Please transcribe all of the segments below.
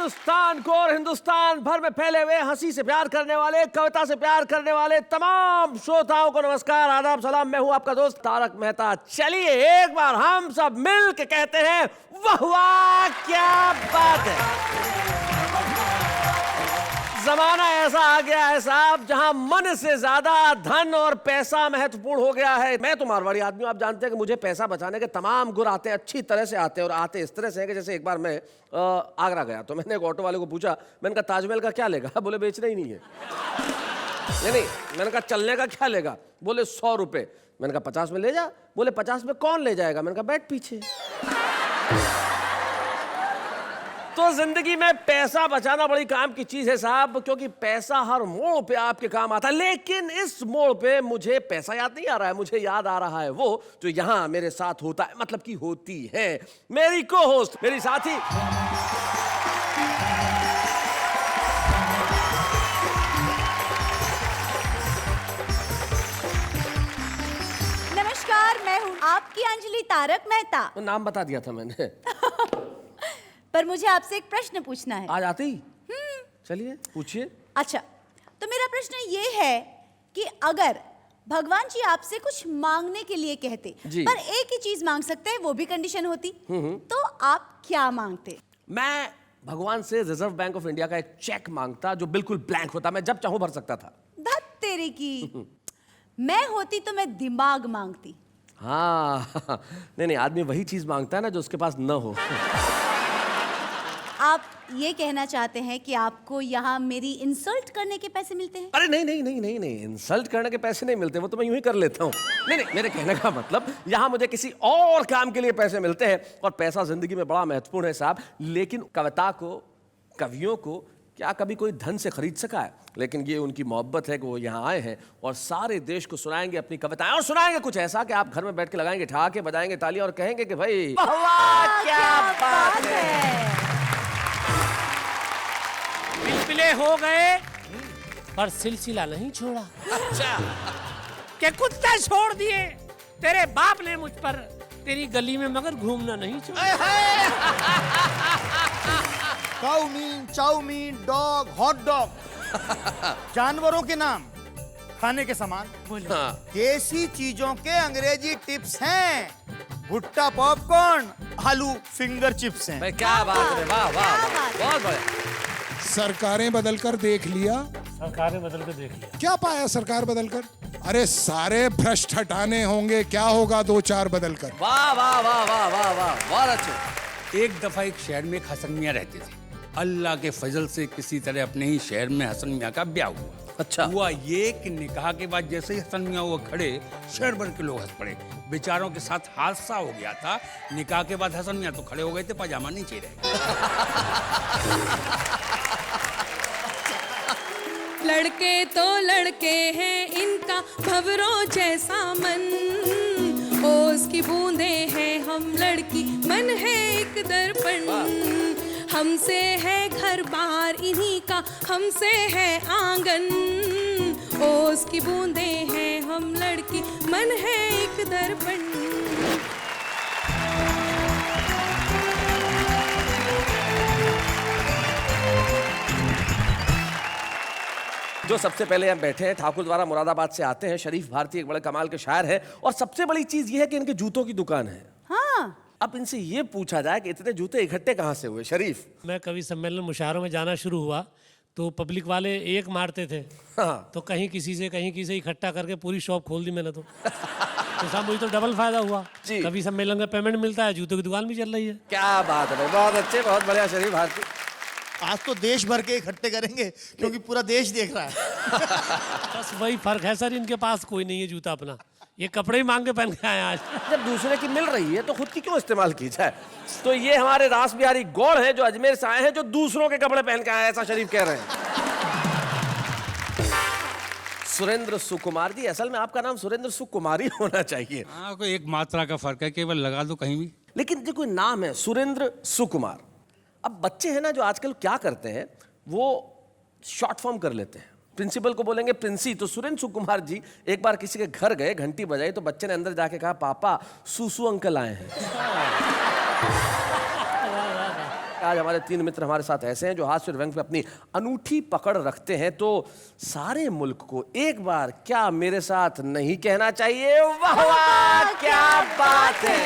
हिंदुस्तान को और हिंदुस्तान भर में फैले हुए हंसी से प्यार करने वाले, कविता से प्यार करने वाले तमाम श्रोताओं को नमस्कार, आदाब, सलाम। मैं हूं आपका दोस्त तारक मेहता। चलिए एक बार हम सब मिल के कहते हैं वाह वाह क्या बात है। जमाना ऐसा आ गया है साहब जहां मन से ज्यादा धन और पैसा महत्वपूर्ण हो गया है। मैं तो मारवाड़ी आदमी हूं, आप जानते हैं कि मुझे पैसा बचाने के तमाम गुण आते हैं, अच्छी तरह से आते हैं। और आते इस तरह से है कि जैसे एक बार मैं आगरा गया तो मैंने एक ऑटो वाले को पूछा, मैंने कहा ताजमहल का क्या लेगा? बोले बेचना ही नहीं है। नहीं, मैंने कहा चलने का क्या लेगा? बोले 100 रुपए। मैंने कहा 50 में ले जा। बोले 50 में कौन ले जाएगा? मैंने कहा बैठ पीछे। तो जिंदगी में पैसा बचाना बड़ी काम की चीज है साहब, क्योंकि पैसा हर मोड़ पे आपके काम आता है। लेकिन इस मोड़ पे मुझे पैसा याद नहीं आ रहा है, मुझे याद आ रहा है वो जो यहां मेरे साथ होता है, मतलब कि होती है मेरी को होस्ट, मेरी साथी। नमस्कार, मैं हूं आपकी अंजलि तारक मेहता। नाम बता दिया था मैंने। पर मुझे आपसे एक प्रश्न पूछना है। आज आते ही? चलिए पूछिए। अच्छा, तो मेरा प्रश्न ये है कि अगर भगवान जी आपसे कुछ मांगने के लिए कहते, पर एक ही चीज मांग सकते हैं, वो भी कंडीशन होती, तो आप क्या मांगते? मैं भगवान से रिजर्व बैंक ऑफ इंडिया का एक चेक मांगता जो बिल्कुल ब्लैंक होता, मैं जब चाहूं भर सकता था। धत तेरे की। मैं होती तो मैं दिमाग मांगती। हाँ नहीं, आदमी वही चीज मांगता है ना जो उसके पास न हो। आप ये कहना चाहते हैं कि आपको यहाँ मेरी इंसल्ट करने के पैसे मिलते हैं? अरे नहीं, इंसल्ट करने के पैसे नहीं मिलते, वो तो मैं यूं ही कर लेता हूँ। नहीं, मेरे कहने का मतलब यहाँ मुझे किसी और काम के लिए पैसे मिलते हैं। और पैसा जिंदगी में बड़ा महत्वपूर्ण है साहब, लेकिन कविता को, कवियों को क्या कभी कोई धन से खरीद सका है? लेकिन ये उनकी मोहब्बत है कि वो यहाँ आए हैं और सारे देश को सुनाएंगे अपनी कविताएं, और सुनाएंगे कुछ ऐसा कि आप घर में बैठ के लगाएंगे ठहाके, बजाएंगे तालियां और कहेंगे कि भाई वाह क्या बात है। पिलपिले हो गए पर सिलसिला नहीं छोड़ा। अच्छा, क्या कुत्ता छोड़ दिए? तेरे बाप ने मुझ पर तेरी गली में मगर घूमना नहीं छोड़ा। काउमीन, चाउमीन, डॉग, हॉट डॉग, जानवरों के नाम, खाने के सामान, देसी चीजों के अंग्रेजी टिप्स हैं। भुट्टा पॉपकॉर्न, आलू फिंगर चिप्स हैं। भाई क्या बात है, वाह वाह बहुत बढ़िया। सरकारें बदलकर देख लिया। सरकारें बदल कर देख लिया। क्या पाया सरकार बदलकर? अरे सारे भ्रष्ट हटाने होंगे, क्या होगा 2-4 बदलकर। वाह वाह वाह वाह वाह वाह, बहुत अच्छे। एक दफा एक शहर में एक हसन मियाँ रहते थे। अल्लाह के फजल से किसी तरह अपने ही शहर में हसन मियाँ का ब्याह हुआ। अच्छा हुआ ये कि निकाह के बाद जैसे ही हसन मियाँ वो खड़े, शहर भर के लोग हंस पड़े। बेचारों के साथ हादसा हो गया था। निकाह के बाद हसन मियाँ तो खड़े हो गए थे, पजामा नीचे रह गया। लड़के तो लड़के हैं, इनका भंवरों जैसा मन, ओस की बूंदे हैं, हम लड़की मन है एक दर्पण। हमसे है घर बार इन्हीं का, हमसे है आंगन, ओस की बूंदे हैं, हम लड़की मन है एक दर्पण। जो सबसे पहले हम बैठे हैं ठाकुर द्वारा मुरादाबाद से आते हैं, शरीफ भारती एक बड़े कमाल के शायर हैं, और सबसे बड़ी चीज ये है कि इनके जूतों की दुकान है। हाँ। अब इनसे ये पूछा जाए कि इतने जूते इकट्ठे कहाँ से हुए? शरीफ, मैं कवि सम्मेलन मुशायरों में जाना शुरू हुआ तो पब्लिक वाले एक मारते थे। हाँ। तो कहीं किसी से इकट्ठा करके पूरी शॉप खोल दी मैंने तो साहब मुझे तो डबल फायदा हुआ। कवि सम्मेलन का पेमेंट मिलता है, जूतों की दुकान भी चल रही है। क्या बात है, बहुत अच्छे, बहुत बढ़िया शरीफ भारती। आज तो देश भर के इकट्ठे करेंगे क्योंकि पूरा देश देख रहा है। बस वही फर्क है सर, इनके पास कोई नहीं है जूता अपना, ये कपड़े ही मांग के पहन के आए आज। जब दूसरे की मिल रही है तो खुद की क्यों इस्तेमाल की जाए? तो ये हमारे रास बिहारी गौड़ हैं जो अजमेर से आए हैं, जो दूसरों के कपड़े पहन के आए, ऐसा शरीफ कह रहे हैं। सुरेंद्र सुकुमार जी, असल में आपका नाम सुरेंद्र सुकुमारी होना चाहिए। हाँ, कोई एक मात्रा का फर्क है, केवल लगा दो कहीं भी। लेकिन जो कोई नाम है सुरेंद्र सुकुमार, अब बच्चे हैं ना जो आजकल क्या करते हैं, वो शॉर्ट फॉर्म कर लेते हैं। प्रिंसिपल को बोलेंगे प्रिंसी, तो सुरेंद्र सुकुमार जी एक बार किसी के घर गए, घंटी बजाई तो बच्चे ने अंदर जाके कहा पापा सुसु अंकल आए हैं। आज हमारे 3 मित्र हमारे साथ ऐसे हैं जो हास्य और व्यंग पे अपनी अनूठी पकड़ रखते हैं, तो सारे मुल्क को एक बार क्या मेरे साथ नहीं कहना चाहिए, वाह वाह क्या बात है।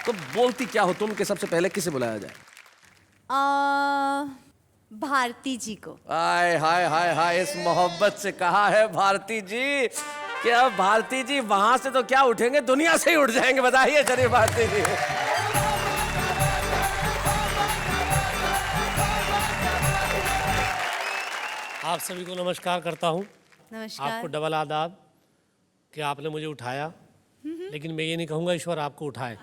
तो बोलती क्या हो तुम कि सबसे पहले किसे बुलाया जाए? भारती जी को। हाय हाय हाय हाय, इस मोहब्बत से कहा है भारती जी कि अब भारती जी वहां से तो क्या उठेंगे, दुनिया से ही उठ जाएंगे। बताइए चलिए भारती जी। आप सभी को नमस्कार करता हूँ। नमस्कार। आपको डबल आदाब कि आपने मुझे उठाया, लेकिन मैं ये नहीं कहूँगा ईश्वर आपको उठाए।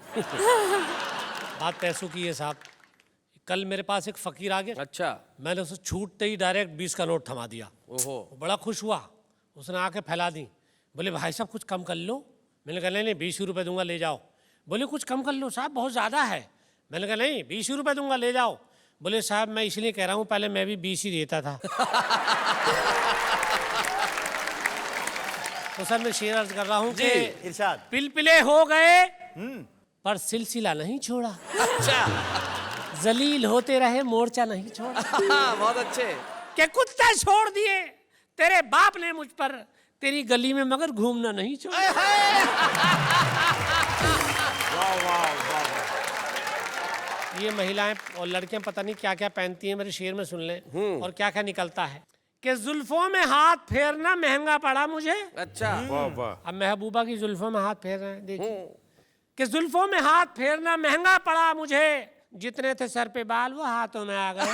बात पैसों की है साहब। कल मेरे पास एक फकीर आ गया। अच्छा। मैंने उसे छूटते ही डायरेक्ट 20 का नोट थमा दिया। ओहो। वो बड़ा खुश हुआ, उसने आके फैला दी। बोले भाई साहब कुछ कम कर लो। मैंने कहा नहीं 20 रुपये दूंगा, ले जाओ। बोले कुछ कम कर लो साहब, बहुत ज़्यादा है। मैंने कहा नहीं 20 रुपये दूंगा, ले जाओ। बोले साहब मैं इसलिए कह रहा हूँ, पहले मैं भी 20 ही देता था। तो सर मैं शेर अर्ज कर रहा हूँ कि इरशाद। पिलपिले हो गए पर सिलसिला नहीं छोड़ा। अच्छा। जलील होते रहे मोर्चा नहीं छोड़ा। बहुत अच्छे। के कुत्ते छोड़ दिए तेरे बाप ने मुझ पर, तेरी गली में मगर घूमना नहीं छोड़ा। ये महिलाएं और लड़कियां पता नहीं क्या क्या पहनती हैं, मेरे शेर में सुन लें और क्या क्या निकलता है कि जुल्फों में हाथ फेरना महंगा पड़ा मुझे। अच्छा। अब महबूबा की जुल्फों में हाथ फेर रहे हैं, देखिए कि जुल्फों में हाथ फेरना महंगा पड़ा मुझे, जितने थे सर पे बाल वो हाथों में आ गए।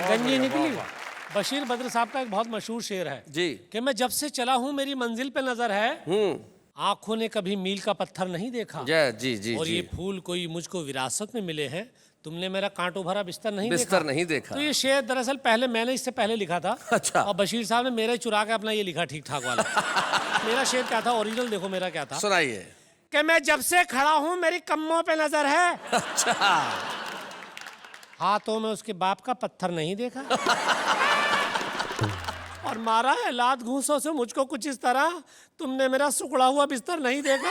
गंजी निकली। बशीर बद्र साहब का एक बहुत मशहूर शेर है जी कि मैं जब से चला हूं मेरी मंजिल पे नजर है, आंखों ने कभी मील का पत्थर नहीं देखा। जी जी और जी। ये फूल कोई मुझको विरासत में मिले हैं, तुमने मेरा कांटों भरा बिस्तर नहीं बिस्तर नहीं देखा। तो ये शेर दरअसल पहले मैंने इससे पहले लिखा था। अच्छा। और बशीर साहब ने मेरे चुरा के अपना ये लिखा ठीक ठाक वाला। मेरा शेर क्या था, ओरिजिनल देखो मेरा क्या था। सुनाइए। कि मैं जब से खड़ा हूं मेरी कम्मों पे नजर है। अच्छा। हाथों में उसके बाप का पत्थर नहीं देखा। और मारा है लात घूंसों से मुझको कुछ इस तरह, तुमने मेरा सुखड़ा हुआ बिस्तर नहीं देखा।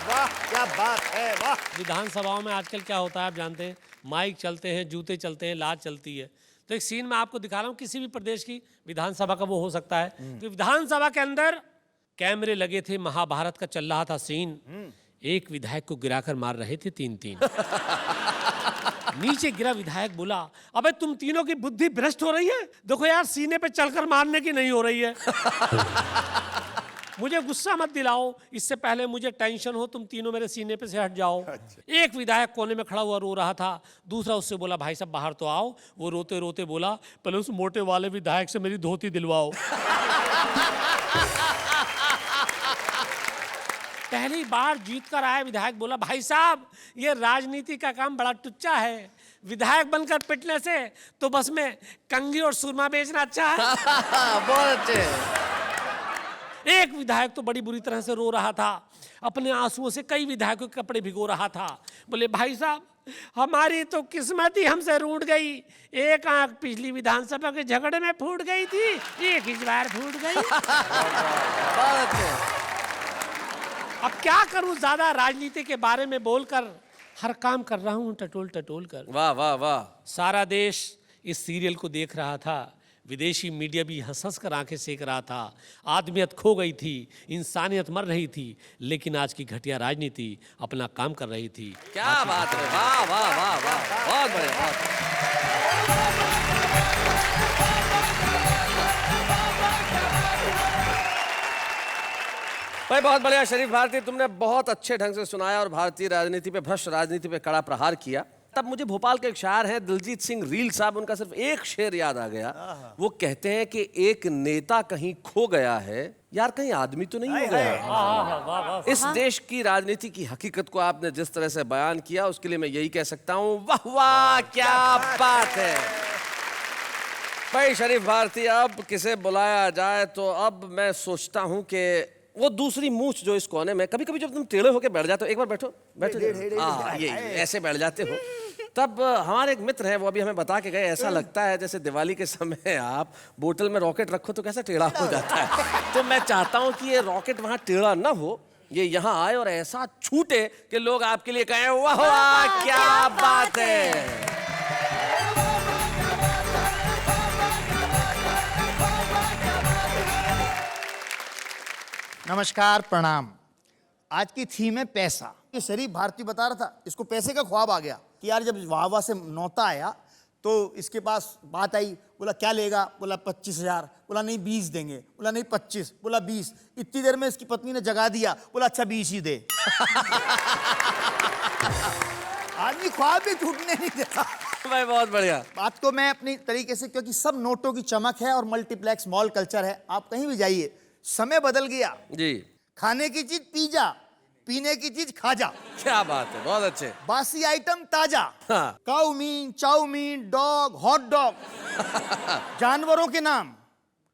वाह क्या बात है, वाह। विधानसभाओं में आजकल क्या होता है आप जानते हैं, माइक चलते हैं, जूते चलते हैं, लात चलती है। तो एक सीन मैं आपको दिखा रहा हूँ, किसी भी प्रदेश की विधानसभा का वो हो सकता है। तो विधानसभा के अंदर कैमरे लगे थे, महाभारत का चल रहा था सीन। एक विधायक को गिराकर मार रहे थे 3-3। नीचे गिरा विधायक बोला, अबे तुम तीनों की बुद्धि भ्रष्ट हो रही है, देखो यार सीने पे चलकर मारने की नहीं हो रही है। मुझे गुस्सा मत दिलाओ, इससे पहले मुझे टेंशन हो, तुम तीनों मेरे सीने पे से हट जाओ। एक विधायक कोने में खड़ा हुआ रो रहा था, दूसरा उससे बोला भाई साहब बाहर तो आओ। वो रोते रोते बोला पहले उस मोटे वाले विधायक से मेरी धोती दिलवाओ। पहली बार जीत कर आया विधायक बोला भाई साहब ये राजनीति का काम बड़ा टुच्चा है, विधायक बनकर पिटने से तो बस में कंघी और सुरमा बेचना अच्छा है। बहुत अच्छे। एक विधायक तो बड़ी बुरी तरह से रो रहा था, अपने आंसुओं से कई विधायकों के कपड़े भिगो रहा था। बोले भाई साहब हमारी तो किस्मत ही हमसे रूठ गई, एक आंख पिछली विधानसभा के झगड़े में फूट गई थी, एक इस बार फूट गई। बहुत अच्छे। अब क्या करूं, ज्यादा राजनीति के बारे में बोलकर हर काम कर रहा हूं टटोल टटोल कर। वाह वाह वाह। सारा देश इस सीरियल को देख रहा था, विदेशी मीडिया भी हंस हंस कर आंखें सेक रहा था। आदमियत खो गई थी, इंसानियत मर रही थी, लेकिन आज की घटिया राजनीति अपना काम कर रही थी। क्या बात है, वाह वाह वाह वाह, बहुत बढ़िया, बहुत। भाई बहुत बढ़िया शरीफ भारती, तुमने बहुत अच्छे ढंग से सुनाया और भारतीय राजनीति पे, भ्रष्ट राजनीति पे कड़ा प्रहार किया। तब मुझे भोपाल के एक शायर हैं दिलजीत सिंह रील साहब, उनका सिर्फ एक शेर याद आ गया। वो कहते हैं कि एक नेता कहीं खो गया है, यार कहीं आदमी तो नहीं हो गया। इस देश की राजनीति की हकीकत को आपने जिस तरह से बयान किया उसके लिए मैं यही कह सकता हूँ, वाह वाह क्या बात है। भाई शरीफ भारती, अब किसे बुलाया जाए, तो अब मैं सोचता हूँ कि वो दूसरी मूछ जो इस कोने में, कभी कभी जब तुम टेढ़े होके बैठ जाते हो, एक बार बैठो बैठो, हाँ ये ऐसे बैठ जाते हो, तब हमारे एक मित्र हैं, वो अभी हमें बता के गए, ऐसा लगता है जैसे दिवाली के समय आप बोतल में रॉकेट रखो तो कैसा टेढ़ा हो जाता है। तो मैं चाहता हूं कि ये रॉकेट वहां टेढ़ा ना हो, ये यहाँ आए और ऐसा छूटे कि लोग आपके लिए कहें वाह वाह क्या बात है। नमस्कार, प्रणाम। आज की थीम है पैसा। ये शरीफ भारती बता रहा था, इसको पैसे का ख्वाब आ गया कि यार जब वाह से नौता आया तो इसके पास बात आई, बोला क्या लेगा, बोला 25,000, बोला नहीं 20 देंगे, बोला नहीं 25, बोला 20। इतनी देर में इसकी पत्नी ने जगा दिया, बोला अच्छा 20 ही दे। आदमी ख्वाब भी टूटने नहीं देता। भाई बहुत बढ़िया। बात को मैं अपनी तरीके से, क्योंकि सब नोटों की चमक है और मल्टीप्लेक्स मॉल कल्चर है, आप कहीं भी जाइए, समय बदल गया जी। खाने की चीज पिज्जा, पीने की चीज खाजा। क्या बात है, बहुत अच्छे। बासी आइटम ताजा। हाँ। काउमीन, चाउमीन, डॉग, हॉट डॉग, जानवरों के नाम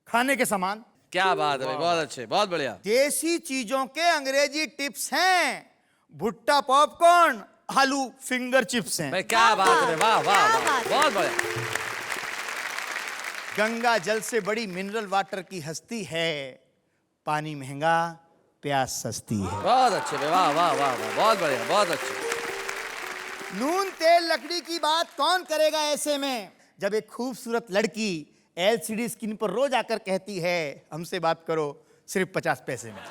खाने के सामान। क्या बात है भाई, बहुत अच्छे, बहुत बढ़िया। देसी चीजों के अंग्रेजी टिप्स हैं। भुट्टा पॉपकॉर्न, आलू फिंगर चिप्स हैं। भाई क्या बात है, वाह वाह वाह, बहुत बढ़िया। गंगा जल से बड़ी मिनरल वाटर की हस्ती है, पानी महंगा प्यास सस्ती है। बहुत अच्छे भाई, वाह वाह वाह वाह, बहुत बढ़िया, बहुत अच्छे। नून तेल लकड़ी की बात कौन करेगा ऐसे में, जब एक खूबसूरत लड़की LCD स्क्रीन पर रोज आकर कहती है हमसे बात करो सिर्फ 50 पैसे में।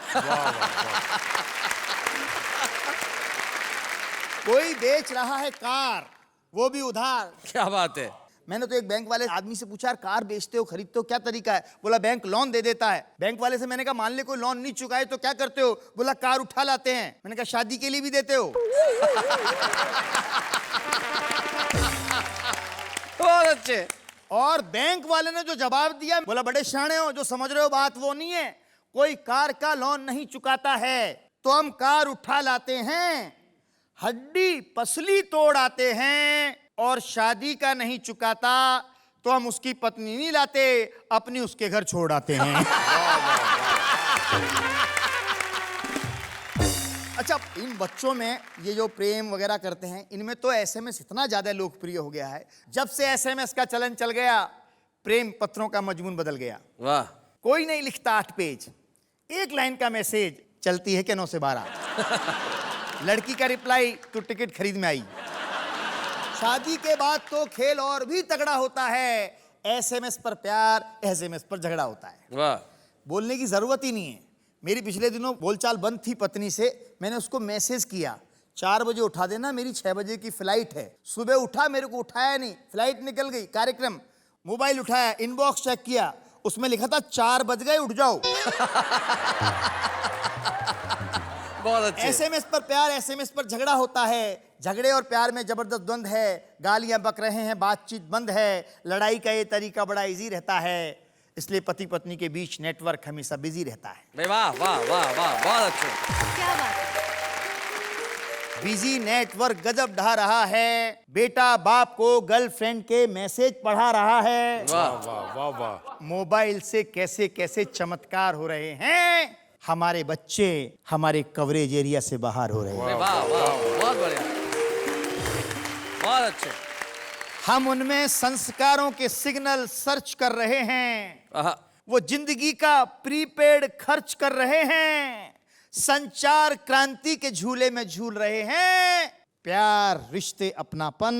कोई बेच रहा है कार, वो भी उधार। क्या बात है। मैंने तो एक बैंक वाले आदमी से पूछा, कार बेचते हो, खरीदते हो, क्या तरीका है? बोला बैंक लोन दे देता है। बैंक वाले से मैंने कहा मान ले कोई लोन नहीं चुकाए तो क्या करते हो? बोला कार उठा लाते हैं। मैंने कहा शादी के लिए भी देते हो? बहुत अच्छे। और बैंक वाले ने जो जवाब दिया, बोला बड़े शाणे हो, जो समझ रहे हो बात वो नहीं है। कोई कार का लोन नहीं चुकाता है तो हम कार उठा लाते हैं, हड्डी पसली तोड़ आते हैं, और शादी का नहीं चुकाता तो हम उसकी पत्नी नहीं लाते, अपनी उसके घर छोड़ आते हैं। अच्छा, इन बच्चों में ये जो प्रेम वगैरह करते हैं, इनमें तो SMS इतना ज्यादा लोकप्रिय हो गया है। जब से SMS का चलन चल गया, प्रेम पत्रों का मजमून बदल गया। वाह। कोई नहीं लिखता 8 पेज, एक लाइन का मैसेज, चलती है कि 9 से 12। लड़की का रिप्लाई, तो टिकट खरीद में आई। शादी के बाद तो खेल और भी तगड़ा होता है। SMS पर प्यार, SMS पर झगड़ा होता है। वाह। बोलने की जरूरत ही नहीं है। मेरी पिछले दिनों बोलचाल बंद थी पत्नी से, मैंने उसको मैसेज किया 4 बजे उठा देना, मेरी 6 बजे की फ्लाइट है। सुबह उठा, मेरे को उठाया नहीं, फ्लाइट निकल गई, कार्यक्रम। मोबाइल उठाया, इनबॉक्स चेक किया, उसमें लिखा था 4 बज गए, उठ जाओ। बहुत अच्छे। SMS पर प्यार, SMS पर झगड़ा होता है। झगड़े और प्यार में जबरदस्त द्वंद है, गालियां बक रहे हैं, बातचीत बंद है। लड़ाई का ये तरीका बड़ा इजी रहता है, इसलिए पति पत्नी के बीच नेटवर्क हमेशा बिजी रहता है। भाई वाह वाह वाह वाह, बहुत अच्छे। क्या बात है। बिजी नेटवर्क गजब ढा रहा है। बेटा बाप को गर्लफ्रेंड के मैसेज पढ़ा रहा है। वाह वाह वाह वाह। मोबाइल से कैसे कैसे चमत्कार हो रहे हैं। हमारे बच्चे हमारे कवरेज एरिया से बाहर हो रहे हैं। वाह वाह, बहुत बढ़िया, बहुत अच्छे। हम उनमें संस्कारों के सिग्नल सर्च कर रहे हैं। वो जिंदगी का प्रीपेड खर्च कर रहे हैं। संचार क्रांति के झूले में झूल रहे हैं। प्यार, रिश्ते, अपनापन,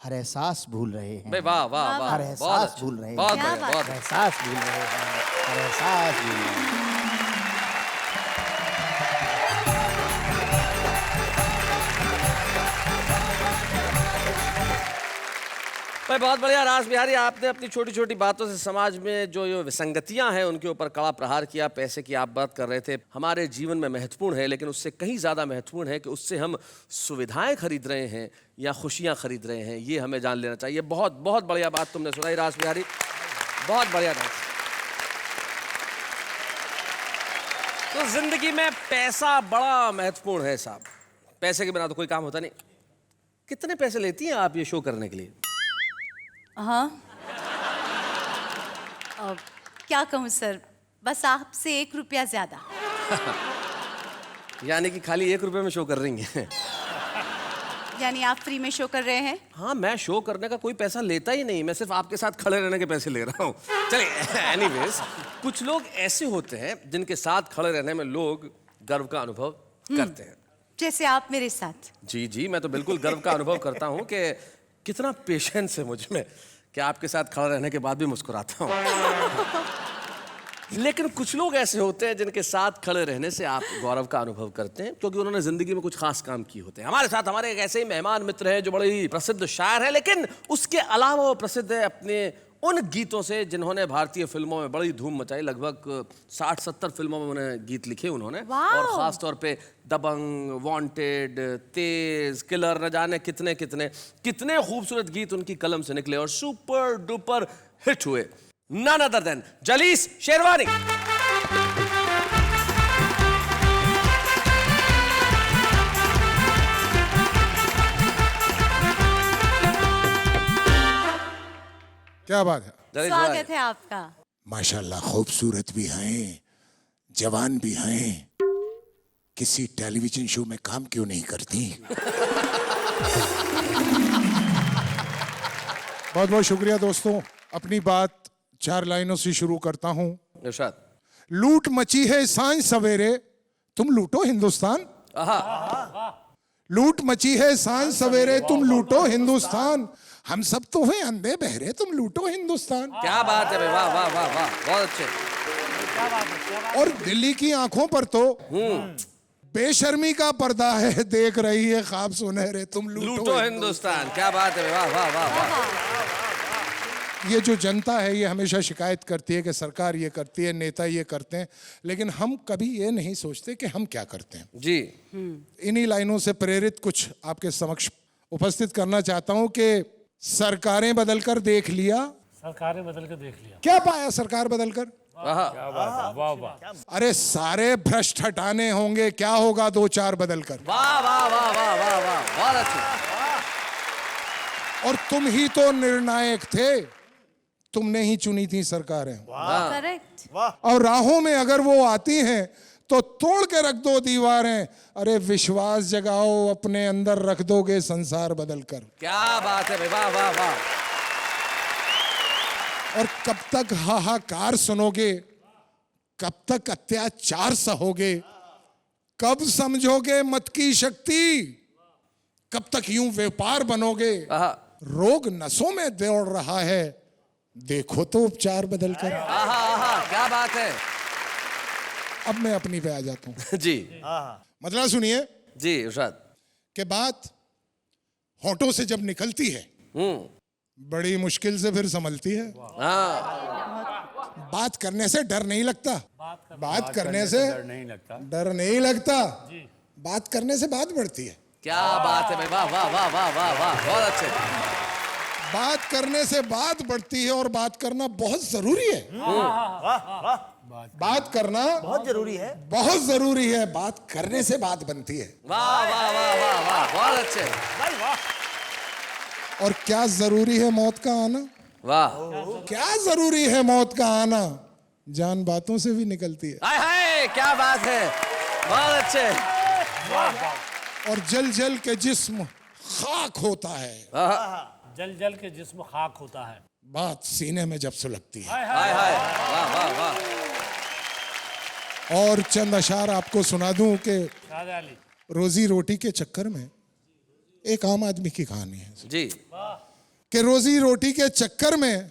हर एहसास भूल रहे हैं। भाई वाह वाह वाह, हर बहुत एहसास अच्छे, भूल रहे हैं। बहुत क्या बढ़िया, बात बहुत हर एहसास भूल रहे हैं। हर एहसास भूल रहे हैं। भाई बहुत बढ़िया। रास बिहारी, आपने अपनी छोटी छोटी बातों से समाज में जो ये विसंगतियां हैं उनके ऊपर कड़ा प्रहार किया। पैसे की आप बात कर रहे थे, हमारे जीवन में महत्वपूर्ण है, लेकिन उससे कहीं ज़्यादा महत्वपूर्ण है कि उससे हम सुविधाएं खरीद रहे हैं या खुशियां खरीद रहे हैं, ये हमें जान लेना चाहिए। बहुत बहुत बढ़िया बात तुमने सुनाई रास बिहारी, बहुत बढ़िया बात। तो जिंदगी में पैसा बड़ा महत्वपूर्ण है साहब। पैसे के बिना तो कोई काम होता नहीं। कितने पैसे लेती हैं आप ये शो करने के लिए? हाँ, क्या कहूँ सर, बस आपसे 1 रुपया ज्यादा। यानी कि खाली 1 रुपए में शो कर रही हैं। यानी आप फ्री में शो कर रहे हैं? हाँ, मैं शो करने का कोई पैसा लेता ही नहीं, मैं सिर्फ आपके साथ खड़े रहने के पैसे ले रहा हूँ। चलिए, एनीवेज, कुछ लोग ऐसे होते हैं जिनके साथ खड़े रहने में लोग गर्व का अनुभव करते हैं। जैसे आप मेरे साथ। जी जी, मैं तो बिल्कुल गर्व का अनुभव करता हूँ कि कितना पेशेंस है मुझ में कि आपके साथ खड़ा रहने के बाद भी मुस्कुराता हूँ। लेकिन कुछ लोग ऐसे होते हैं जिनके साथ खड़े रहने से आप गौरव का अनुभव करते हैं क्योंकि उन्होंने जिंदगी में कुछ खास काम किए होते हैं। हमारे साथ हमारे एक ऐसे ही मेहमान मित्र हैं जो बड़े ही प्रसिद्ध शायर हैं, लेकिन उसके अलावा वो प्रसिद्ध है अपने उन गीतों से जिन्होंने भारतीय फिल्मों में बड़ी धूम मचाई। लगभग 60-70 फिल्मों में उन्हें गीत लिखे उन्होंने, और खास तौर पे दबंग, वांटेड, तेज, किलर, न जाने कितने कितने कितने खूबसूरत गीत उनकी कलम से निकले और सुपर डुपर हिट हुए। None other than Jalees sherwani. क्या बात है? जलीस भाई। स्वागत है आपका। माशाल्लाह, खूबसूरत भी हैं, जवान भी हैं। किसी टेलीविजन शो में काम क्यों नहीं करती? बहुत बहुत शुक्रिया दोस्तों। अपनी बात 4 लाइनों से शुरू करता हूं। इरशाद। लूट मची है सांझ सवेरे, तुम लूटो हिंदुस्तान। लूट मची है सांझ सवेरे, तुम लूटो हिंदुस्तान। हम सब तो हैं अंधे बहरे, तुम लूटो हिंदुस्तान। क्या बात है भाई, वाह वाह वाह वाह, बहुत अच्छे। और दिल्ली की आंखों पर तो बेशर्मी का पर्दा है, देख रही है ख्वाब सुनहरे, तुम लूटो हिंदुस्तान। क्या बात है, वाह वाह वाह वाह। ये जो जनता है ये हमेशा शिकायत करती है कि सरकार ये करती है, नेता ये करते हैं, लेकिन हम कभी ये नहीं सोचते कि हम क्या करते हैं। जी। इन्हीं लाइनों से प्रेरित कुछ आपके समक्ष उपस्थित करना चाहता हूं कि सरकारें बदलकर देख लिया। सरकारें बदल के देख लिया। क्या पाया सरकार बदलकर? वाह वाह। अरे सारे भ्रष्ट हटाने होंगे, क्या होगा 2-4 बदलकर? वाह वाह वाह वाह वाह वाह, बहुत अच्छे। और तुम ही तो निर्णायक थे, तुमने ही चुनी थी सरकारें। करेक्ट। और राहों में अगर वो आती हैं तो तोड़ के रख दो दीवारें। अरे विश्वास जगाओ, अपने अंदर रख दोगे संसार बदलकर। क्या बात है भाई, वाह वाह वाह। और कब तक हाहाकार सुनोगे, कब तक अत्याचार सहोगे, कब समझोगे मत की शक्ति, कब तक यूं व्यापार बनोगे? रोग नसों में दौड़ रहा है, देखो तो उपचार बदलकर। क्या बात है। अब मैं अपनी पे आ जाता हूं। जी मतलब सुनिए जी इरशाद। कि बात होठों से जब निकलती है बड़ी मुश्किल से फिर संभलती है। बात करने से डर नहीं लगता, बात करने से डर नहीं लगता, बात करने से बात बढ़ती है। क्या बात है भाई, वाह वाह वाह वाह वाह वाह, बहुत अच्छे। बात करने से बात बढ़ती है और बात करना बहुत जरूरी है। बात करना बहुत जरूरी है, बहुत जरूरी है। बात करने से बात बनती है। वाह वाह वाह वाह वाह, बहुत अच्छे। और क्या जरूरी है मौत का आना? वाह। क्या जरूरी है मौत का आना? जान बातों से भी निकलती है। हाय हाय, क्या बात है, बहुत अच्छे। और जल जल के जिस्म खाक होता है। जल जल के जिस्म खाक होता है। बात सीने में जब सुलगती है। हाय हाय, वाह वाह वाह। और चंद अशार आपको सुना दूं कि रोजी रोटी के चक्कर में एक आम आदमी की कहानी है जी। कि रोजी रोटी के चक्कर में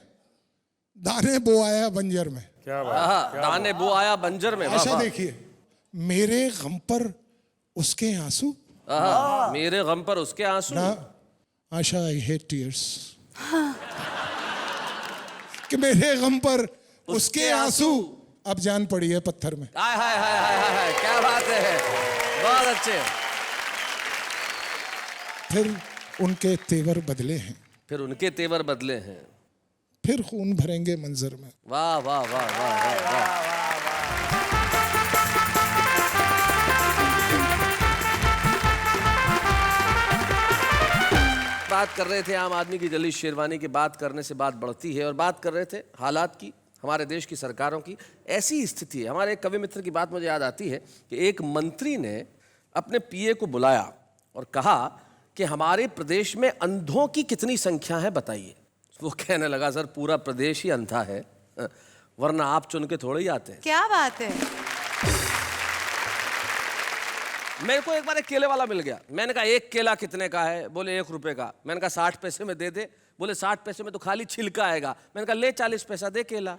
दाने बो आया बंजर में। दाने बो आया बंजर में। आशा देखिए, मेरे गम पर उसके आंसू, मेरे गम पर उसके आंसू। ना आशा, आई हेट टीयर्स। कि मेरे गम पर उसके आंसू, अब जान पड़ी है पत्थर में। हाय हाय हाय हाय हाय, क्या बात है, बहुत अच्छे। फिर उनके तेवर बदले हैं, फिर उनके तेवर बदले हैं, फिर खून भरेंगे मंजर में। वाह वाह वाह वाह वाह वाह। बात कर रहे थे आम आदमी की जलीस शेरवानी की। बात करने से बात बढ़ती है, और बात कर रहे थे हालात की, हमारे देश की सरकारों की। ऐसी स्थिति है, हमारे एक कवि मित्र की बात मुझे याद आती है कि एक मंत्री ने अपने पीए को बुलाया और कहा कि हमारे प्रदेश में अंधों की कितनी संख्या है बताइए। वो कहने लगा सर पूरा प्रदेश ही अंधा है, वरना आप चुन के थोड़े ही आते हैं। क्या बात है। मेरे को एक बार एक केले वाला मिल गया, मैंने कहा एक केला कितने का है? बोले 1 रुपए का। मैंने कहा 60 पैसे में दे दे। बोले 60 पैसे में तो खाली छिलका आएगा। मैंने कहा ले 40 पैसा दे केला।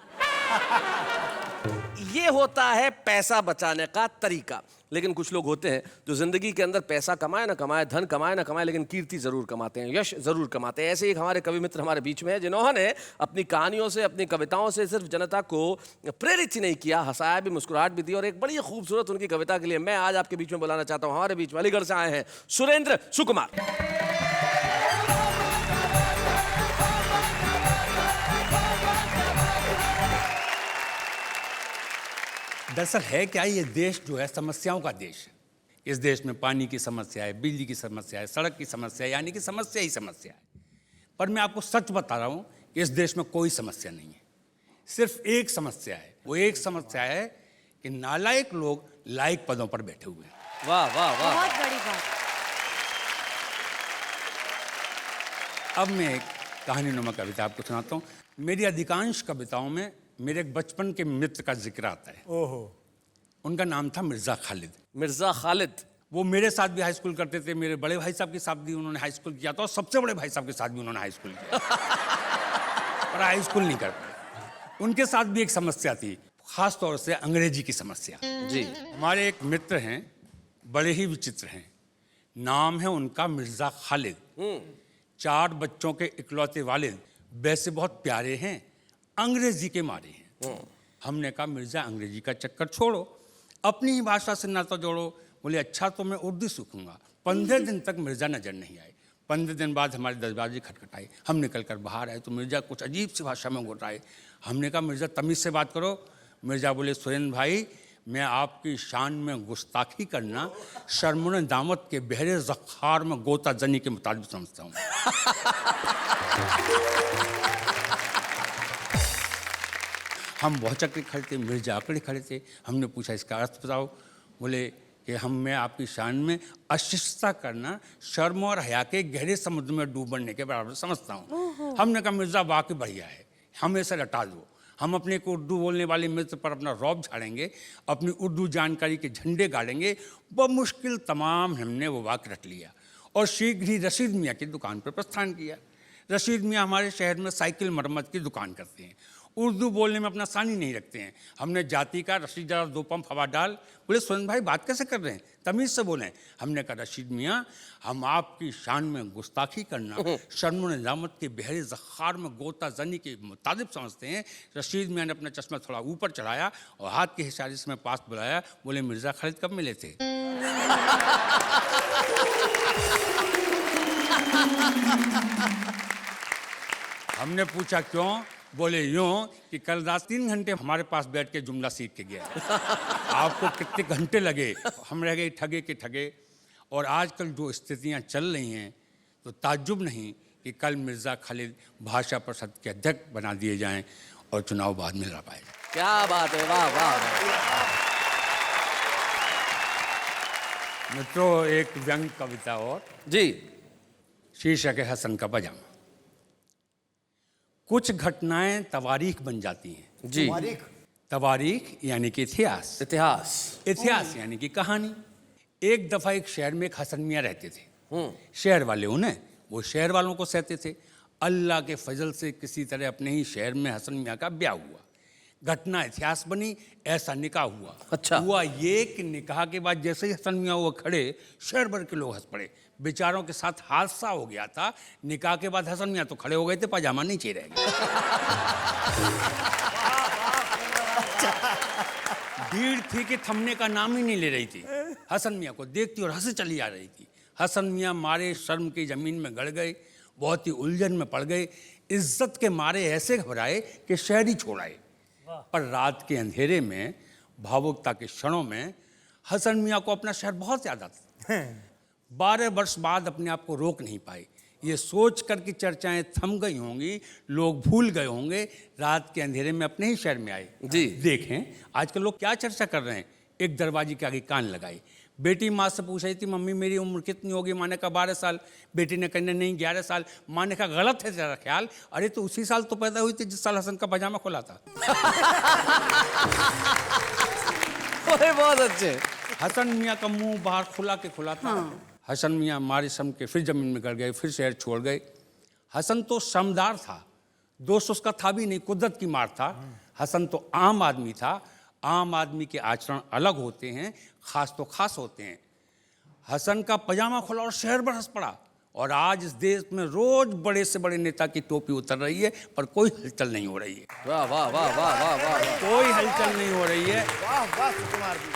ये होता है पैसा बचाने का तरीका। लेकिन कुछ लोग होते हैं जो जिंदगी के अंदर पैसा कमाए ना कमाए, धन कमाए ना कमाए, लेकिन कीर्ति जरूर कमाते हैं, यश जरूर कमाते हैं। ऐसे एक हमारे कवि मित्र हमारे बीच में है जिन्होंने अपनी कहानियों से, अपनी कविताओं से सिर्फ जनता को प्रेरित ही नहीं किया, हंसाया भी, मुस्कुराहट भी दी। और एक बड़ी खूबसूरत उनकी कविता के लिए मैं आज आपके बीच में बुलाना चाहता हूँ, हमारे बीच में अलीगढ़ से आए हैं सुरेंद्र सुकुमार। दरअसल है क्या, ये देश जो है समस्याओं का देश है। इस देश में पानी की समस्या है, बिजली की समस्या है, सड़क की समस्या है, यानी कि समस्या ही समस्या है। पर मैं आपको सच बता रहा हूँ कि इस देश में कोई समस्या नहीं है, सिर्फ एक समस्या है। वो एक समस्या है कि नालायक लोग लायक पदों पर बैठे हुए हैं। वाह वाह वाह। बहुत बड़ी बात। अब मैं एक कहानीनुमा कविता आपको सुनाता हूँ। मेरी अधिकांश कविताओं में मेरे एक बचपन के मित्र का जिक्र आता है। ओहो। उनका नाम था मिर्जा खालिद। मिर्जा खालिद। वो मेरे साथ भी हाई स्कूल करते थे, मेरे बड़े भाई साहब के साथ भी उन्होंने हाई स्कूल किया था, और सबसे बड़े भाई साहब के साथ भी उन्होंने हाई स्कूल किया पर हाई स्कूल नहीं कर पाए। उनके साथ भी एक समस्या थी, खास तौर से अंग्रेजी की समस्या। जी। हमारे एक मित्र हैं, बड़े ही विचित्र हैं, नाम है उनका मिर्जा खालिद। 4 बच्चों के इकलौते वालिद, वैसे बहुत प्यारे हैं, अंग्रेजी के मारे हैं। हमने कहा मिर्जा अंग्रेजी का चक्कर छोड़ो, अपनी ही भाषा से नाता जोड़ो। बोले अच्छा तो मैं उर्दू सीखूंगा। 15 दिन तक मिर्जा नजर नहीं आए। 15 दिन बाद हमारे दरवाजे खटखटाए, हम निकल कर बाहर आए तो मिर्जा कुछ अजीब सी भाषा में घुटाए। हमने कहा मिर्जा तमीज़ से बात करो। मिर्जा बोले सुरेंद्र भाई, मैं आपकी शान में गुस्ताखी करना शर्मुन दामत के बहरे ज़ख़्ख़ार में गोता जनी के मुताबिक समझता हूँ। हम भौचक के खड़े थे, मिर्जा अकड़े खड़े थे। हमने पूछा इसका अर्थ बताओ। बोले कि मैं आपकी शान में अशिष्टता करना शर्म और हया के गहरे समुद्र में डूब बढ़ने के बराबर समझता हूँ। हमने कहा मिर्जा वाकई बढ़िया है, हमें से लटा दो। हम अपने को उर्दू बोलने वाले मित्र पर अपना रौब झाड़ेंगे, अपनी उर्दू जानकारी के झंडे गाड़ेंगे। बमुश्किल तमाम हमने वो वाक्य रट लिया और शीघ्र ही रशीद मियाँ की दुकान पर प्रस्थान किया। रशीद मियाँ हमारे शहर में साइकिल मरम्मत की दुकान करते हैं, उर्दू बोलने में अपना सानी नहीं रखते हैं। हमने जाति का रशीद जरा 2 पंप हवा डाल। बोले सुरेंद्र भाई बात कैसे कर रहे हैं, तमीज़ से बोलें। हमने कहा रशीद मियाँ, हम आपकी शान में गुस्ताखी करना शर्म निजामत के बहरे ज़ख़्ख़ार में गोता जनी के मुताबिक समझते हैं। रशीद मियाँ ने अपना चश्मा थोड़ा ऊपर चढ़ाया और हाथ के इशारे से मैं पास बुलाया। बोले मिर्ज़ा खालिद कब मिले थे? हमने पूछा क्यों? बोले यूं कि कल रात 3 घंटे हमारे पास बैठ के जुमला सीख के गया। आपको कितने घंटे लगे? हम रह गए ठगे के ठगे। और आजकल जो स्थितियां चल रही हैं तो ताज्जुब नहीं कि कल मिर्ज़ा खालिद भाषा परिषद के अध्यक्ष बना दिए जाएं और चुनाव बाद में लड़ पाए। क्या बात है, वाह वाह। मित्रों, एक व्यंग कविता और जी। शीर्षक है हसन का पजामा। कुछ घटनाएं तवारीख बन जाती हैं। जी। तवारीख यानी कि इतिहास। इतिहास। इतिहास यानी कि कहानी। एक दफा एक शहर में एक हसन मियाँ रहते थे। शहर वाले उन्हें, वो शहर वालों को सहते थे। अल्लाह के फजल से किसी तरह अपने ही शहर में हसन मियाँ का ब्याह हुआ। घटना इतिहास बनी, ऐसा निकाह हुआ। अच्छा। हुआ ये कि निकाह के बाद जैसे ही हसन मियाँ वो खड़े, शहर भर के लोग हंस पड़े। बेचारों के साथ हादसा हो गया था। निकाह के बाद हसन मियाँ तो खड़े हो गए थे, पजामा नीचे रह गया। भीड़ थी कि थमने का नाम ही नहीं ले रही थी। हसन मियाँ को देखती और हंसी चली आ रही थी। हसन मियाँ मारे शर्म की जमीन में गड़ गए, बहुत ही उलझन में पड़ गए। इज्जत के मारे ऐसे घबराए कि शहर ही छोड़ आए। पर रात के अंधेरे में, भावुकता के क्षणों में हसन मियाँ को अपना शहर बहुत याद आता। 12 वर्ष बाद अपने आप को रोक नहीं पाए। ये सोच कर कि चर्चाएं थम गई होंगी, लोग भूल गए होंगे, रात के अंधेरे में अपने ही शहर में आए। जी। देखें आजकल लोग क्या चर्चा कर रहे हैं। एक दरवाजे के आगे कान लगाए, बेटी माँ से पूछ रही थी, मम्मी मेरी उम्र कितनी होगी? माँ ने कहा 12 साल। बेटी ने कहने नहीं 11 साल। माँ ने कहा गलत है तेरा ख्याल, अरे तो उसी साल तो पैदा हुई थी जिस साल हसन का पजामा खुला था। ओए बहुत अच्छे। हसन मियाँ का मुंह बाहर खुला के खुला था। हसन मियाँ मारे सम के फिर जमीन में गड़ गए, फिर शहर छोड़ गए। हसन तो श्रमदार था, दोस्त उसका था भी नहीं, कुदरत की मार था। हसन तो आम आदमी था। आम आदमी के आचरण अलग होते हैं, खास तो खास होते हैं। हसन का पजामा खुला और शहर बरस पड़ा। और आज इस देश में रोज बड़े से बड़े नेता की टोपी उतर रही है, पर कोई हलचल नहीं हो रही है। वाह वाह वाह वाह वाह वाह। कोई हलचल नहीं हो रही है। वाह वाह सुकुमार जी।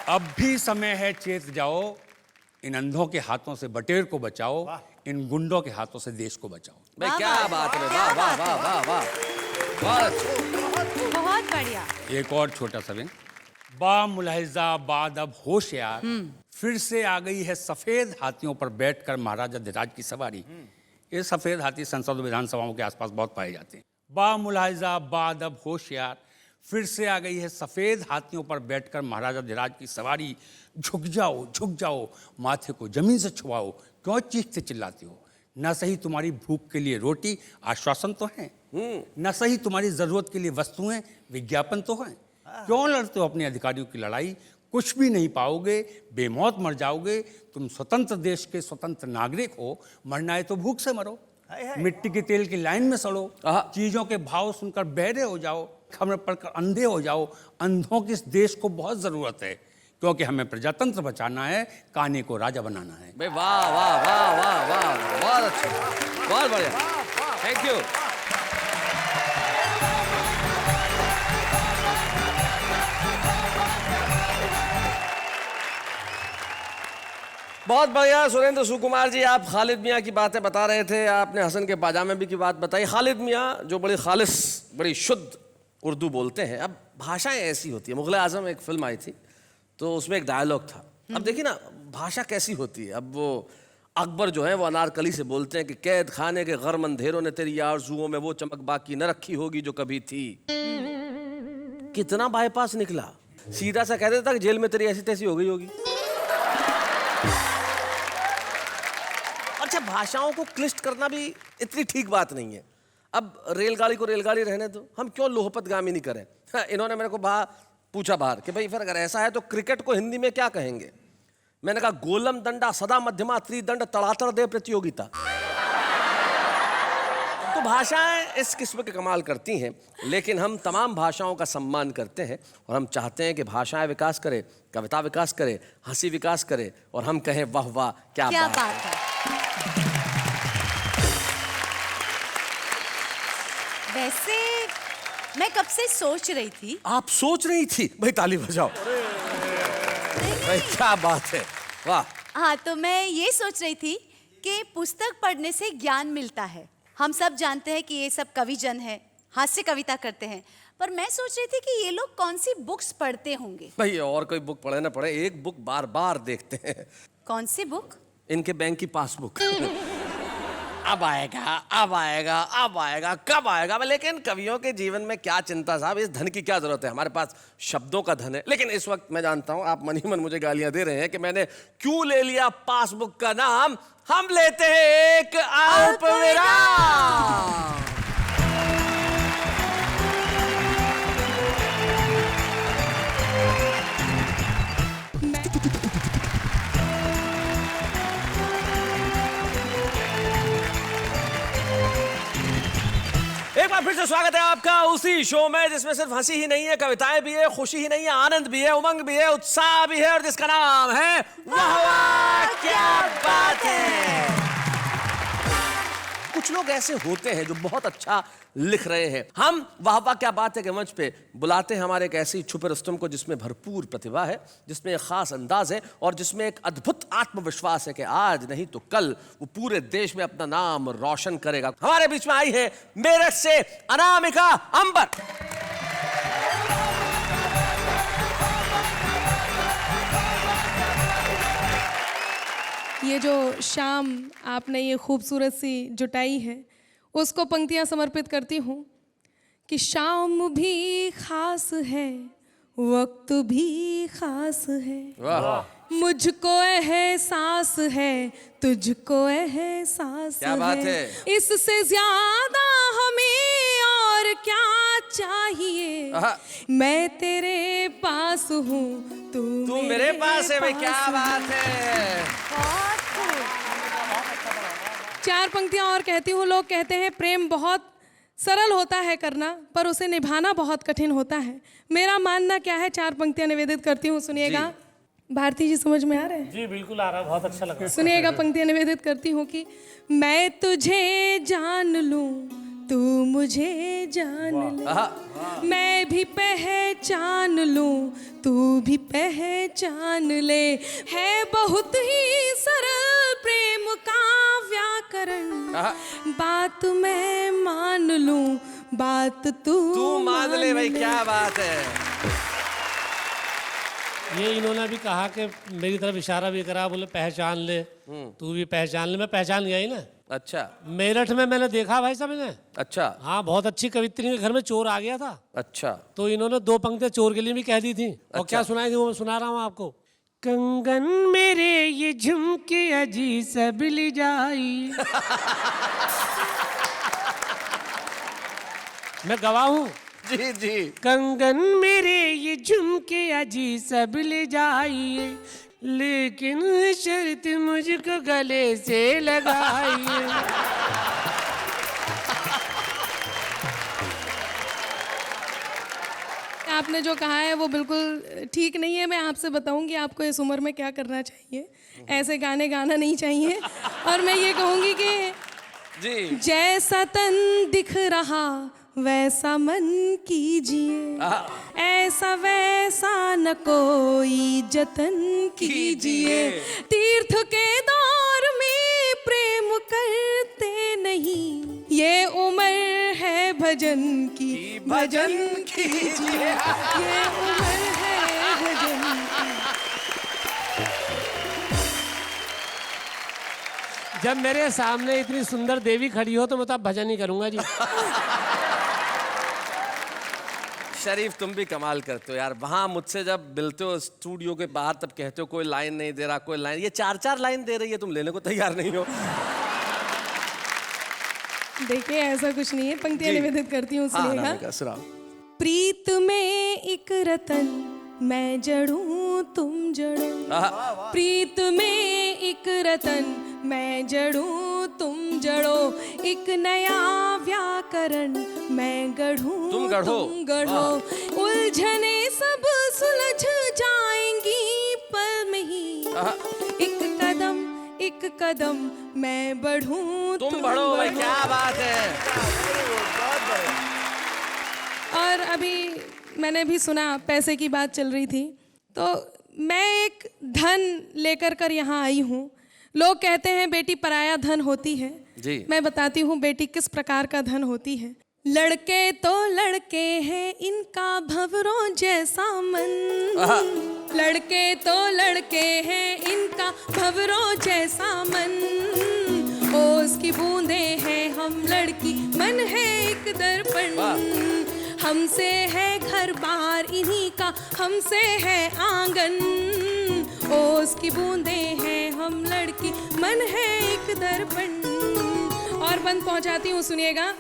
अब भी समय है, चेत जाओ। इन अंधों के हाथों से बटेर को बचाओ, इन गुंडों के हाथों से देश को बचाओ। भाई क्या बात है, वाह वाह वाह वाह वाह, बहुत अच्छे। बहुत बढ़िया। एक और छोटा सा विंग। बा मुलाहिजा बाद अब होशियार, फिर से आ गई है सफेद हाथियों पर बैठकर महाराजा धीराज की सवारी। ये सफेद हाथी संसद और विधानसभाओं के आसपास बहुत पाए जाते हैं। बा मुलाहिजा बाद अब होशियार, फिर से आ गई है सफेद हाथियों पर बैठकर महाराजा धीराज की सवारी। झुक जाओ, माथे को जमीन से छुआओ, क्यों चीखते चिल्लाते हो? न सही तुम्हारी भूख के लिए रोटी आश्वासन तो है, न सही तुम्हारी जरूरत के लिए वस्तुएं विज्ञापन तो है। क्यों लड़ते हो अपने अधिकारियों की लड़ाई? कुछ भी नहीं पाओगे, बेमौत मर जाओगे। तुम स्वतंत्र देश के स्वतंत्र नागरिक हो, मरना है तो भूख से मरो, मिट्टी के तेल की लाइन में सड़ो, चीजों के भाव सुनकर बहरे हो जाओ, खबर पढ़कर अंधे हो जाओ। अंधों की इस देश को बहुत जरूरत है, क्योंकि हमें प्रजातंत्र बचाना है, काने को राजा बनाना है। भाई वाह वाह वाह वाह वाह, बहुत अच्छे, बहुत बढ़िया, थैंक यू। बहुत बढ़िया सुरेंद्र सुकुमार जी, आप खालिद मियाँ की बातें बता रहे थे, आपने हसन के पाजामे भी की बात बताई। खालिद मियाँ जो बड़ी खालिस, बड़ी शुद्ध उर्दू बोलते हैं। अब भाषाएं ऐसी होती है। मुगल आजम एक फिल्म आई थी, तो उसमें एक डायलॉग था। अब देखिए ना भाषा कैसी होती है। अब वो अकबर जो है वो अनारकली से बोलते हैं कि कैद खाने के गर्म अंधेरों ने तेरी आरज़ुओं में वो चमक बाकी न रखी होगी जो कभी थी। कितना बाईपास निकला, सीधा सा कह देता कि जेल में तेरी ऐसी तैसी हो गई होगी। अच्छा, भाषाओं को क्लिष्ट करना भी इतनी ठीक बात नहीं है। अब रेलगाड़ी को रेलगाड़ी रहने दो, हम क्यों लोहपतगामी नहीं करें। हाँ, इन्होंने मेरे को पूछा बाहर कि भाई फिर अगर ऐसा है तो क्रिकेट को हिंदी में क्या कहेंगे। मैंने कहा गोलम दंडा सदा मध्यमा त्रिदंड तड़ातर दे प्रतियोगिता। तो भाषाएं इस किस्म के कमाल करती हैं, लेकिन हम तमाम भाषाओं का सम्मान करते हैं और हम चाहते हैं कि भाषाएं विकास करे, कविता विकास करे, हंसी विकास करे और हम कहें वाह वाह क्या बात है। वैसे मैं कब से सोच रही थी। आप सोच रही थी? भाई ताली बजाओ। भाई क्या बात है, वाह। हाँ, तो मैं ये सोच रही थी कि पुस्तक पढ़ने से ज्ञान मिलता है। हम सब जानते हैं कि ये सब कविजन है, हास्य कविता करते हैं, पर मैं सोच रही थी कि ये लोग कौन सी बुक्स पढ़ते होंगे। भाई और कोई बुक पढ़े ना पढ़े, एक बुक बार बार देखते हैं। कौन सी बुक? इनके बैंक की पासबुक। अब आएगा, अब आएगा, अब आएगा, कब आएगा। लेकिन कवियों के जीवन में क्या चिंता साहब, इस धन की क्या जरूरत है, हमारे पास शब्दों का धन है। लेकिन इस वक्त मैं जानता हूं आप मन ही मन मुझे गालियां दे रहे हैं कि मैंने क्यों ले लिया पासबुक का नाम। हम लेते हैं एक अल्पविराम। एक बार फिर से स्वागत है आपका उसी शो में जिसमें सिर्फ हंसी ही नहीं है, कविताएं भी है, खुशी ही नहीं है, आनंद भी है, उमंग भी है, उत्साह भी है, और जिसका नाम है वाह वाह क्या बात है। कुछ लोग ऐसे होते हैं जो बहुत अच्छा लिख रहे हैं। हम वाह वाह क्या बात है के मंच पे बुलाते हैं हमारे एक ऐसी छुपे रुस्तम को जिसमें भरपूर प्रतिभा है, जिसमें एक खास अंदाज है और जिसमें एक अद्भुत आत्मविश्वास है कि आज नहीं तो कल वो पूरे देश में अपना नाम रोशन करेगा। हमारे बीच में आई है मेरठ से अनामिका अंबर। ये जो शाम आपने ये खूबसूरत सी जुटाई है, उसको पंक्तियां समर्पित करती हूँ कि शाम भी खास है, वक्त भी खास है, मुझको एहसास है, तुझको एहसास क्या बात है। इससे ज्यादा हमें और क्या चाहिए। आहा। मैं तेरे पास हूँ, तू मेरे पास है भाई, क्या पास बात है। बहुत खूब। 4 पंक्तियां और कहती हूँ। लोग कहते हैं प्रेम बहुत सरल होता है करना, पर उसे निभाना बहुत कठिन होता है। मेरा मानना क्या है, 4 पंक्तियां निवेदित करती हूँ, सुनिएगा। भारती जी समझ में आ रहा है? जी बिल्कुल आ रहा है, बहुत अच्छा लगा। सुनिएगा, पंक्तियां निवेदित करती हूँ कि मैं तुझे जान लूं, तू मुझे जान ले, मैं भी पहचान लूं, तू भी पहचान ले। है बहुत ही सरल प्रेम का व्याकरण, बात मैं मान लूं, बात तू मान ले भाई, क्या बात है। ये इन्होंने भी कहा कि मेरी तरफ इशारा भी करा, बोले पहचान ले, तू भी पहचान ले। मैं पहचान गया ही ना। अच्छा मेरठ में मैंने देखा भाई साहब इन्हें। अच्छा हाँ, बहुत अच्छी कवित्री के घर में चोर आ गया था, अच्छा। तो इन्होंने 2 पंक्तियां चोर के लिए भी कह दी थी। और क्या सुनाई थी वो मैं सुना रहा हूँ आपको। कंगन मेरे ये झुमके अजी सब ले जाइए। मैं गवाह हूँ। जी जी। कंगन मेरे ये झुमके अजी सब ले जाइए, लेकिन शर्त मुझको गले से लगाइए। आपने जो कहा है वो बिल्कुल ठीक नहीं है। मैं आपसे बताऊंगी आपको इस उम्र में क्या करना चाहिए। ऐसे गाने गाना नहीं चाहिए। और मैं ये कहूंगी कि जी। जैसा तन दिख रहा वैसा मन कीजिए, ऐसा वैसा न कोई जतन कीजिए। तीर्थ के दौर में प्रेम करते नहीं, ये उम्र है भजन की, भजन कीजिए। ये उम्र है भजन की। जब मेरे सामने इतनी सुंदर देवी खड़ी हो तो मैं तो अब भजन ही करूंगा जी। शरीफ, तुम भी कमाल करते हो यार। वहां मुझसे जब मिलते हो स्टूडियो के बाहर, तब कहते हो कोई लाइन नहीं दे रहा, कोई लाइन। ये 4-4 लाइन दे रही है, तुम लेने को तैयार नहीं हो। देखिए ऐसा कुछ नहीं है। पंक्तियां निवेदित करती हूँ, सुनिएगा। सुनाओ। प्रीत में एक रतन मैं जड़ूं तुम जड़ो, प्रीत में एक रतन मैं जड़ूं तुम जड़ो। एक नया व्याकरण मैं गढ़ूं तुम गढ़ो। तुम गढ़ो। उलझने सब सुलझ जाएंगी पल में ही, एक कदम मैं बढ़ूं तुम बढ़ो भाई, क्या बात है। और अभी मैंने भी सुना, पैसे की बात चल रही थी, तो मैं एक धन लेकर कर यहाँ आई हूँ। लोग कहते हैं बेटी पराया धन होती है जी। मैं बताती हूँ बेटी किस प्रकार का धन होती है। लड़के तो लड़के हैं, इनका भंवरों जैसा मन। लड़के तो लड़के हैं, इनका भंवरों जैसा मन। ओस की बूंदे हैं हम लड़की, मन है एक दर्पण। हमसे है घर बार इन्हीं का, हमसे है आंगन। ओस की बूंदे हैं हम लड़की, मन है एक दर्पण। और बंद पहुंचाती हूँ, सुनिएगा।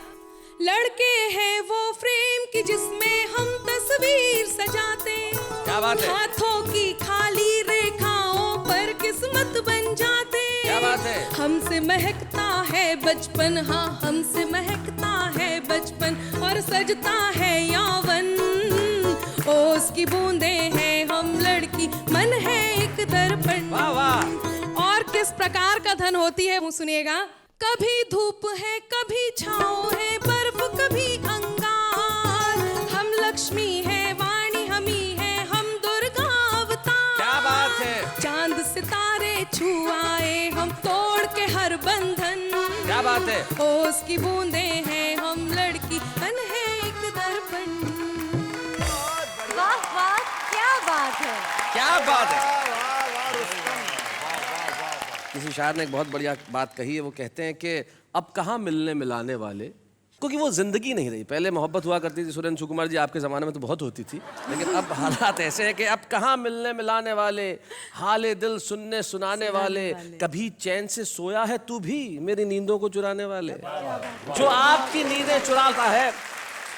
लड़के हैं वो फ्रेम की जिसमें हम तस्वीर सजाते, क्या बात है। हाथों की खाली रेखाओं पर किस्मत बन जाते। क्या बात है। हमसे महकता है बचपन, हाँ हमसे महकता है बचपन, और सजता है यौवन। ओस की बूंदे हैं हम लड़की, मन है एक दर्पण। वाह वाह। और किस प्रकार का धन होती है वो सुनिएगा। कभी धूप है, कभी छाँव है, बर्फ कभी अंगार। हम लक्ष्मी है, वाणी हमी है, हम दुर्गा अवतार। क्या बात है। चांद सितारे छू आए हम, तोड़ के हर बंधन। क्या बात है। ओस की बूंदे हैं हम लड़की, मन है एक दर्पण। वाह वाह, क्या बात है। क्या बात है। किसी शायर ने एक बहुत बढ़िया बात कही है। वो कहते हैं कि अब कहाँ मिलने मिलाने वाले, क्योंकि वो जिंदगी नहीं रही। पहले मोहब्बत हुआ करती थी, सुरेंद्र सुकुमार जी आपके ज़माने में तो बहुत होती थी, लेकिन अब हालात ऐसे हैं कि अब कहाँ मिलने मिलाने वाले, हाले दिल सुनने सुनाने वाले, कभी चैन से सोया है तू भी मेरी नींदों को चुराने वाले। जो आपकी नींदें चुराता है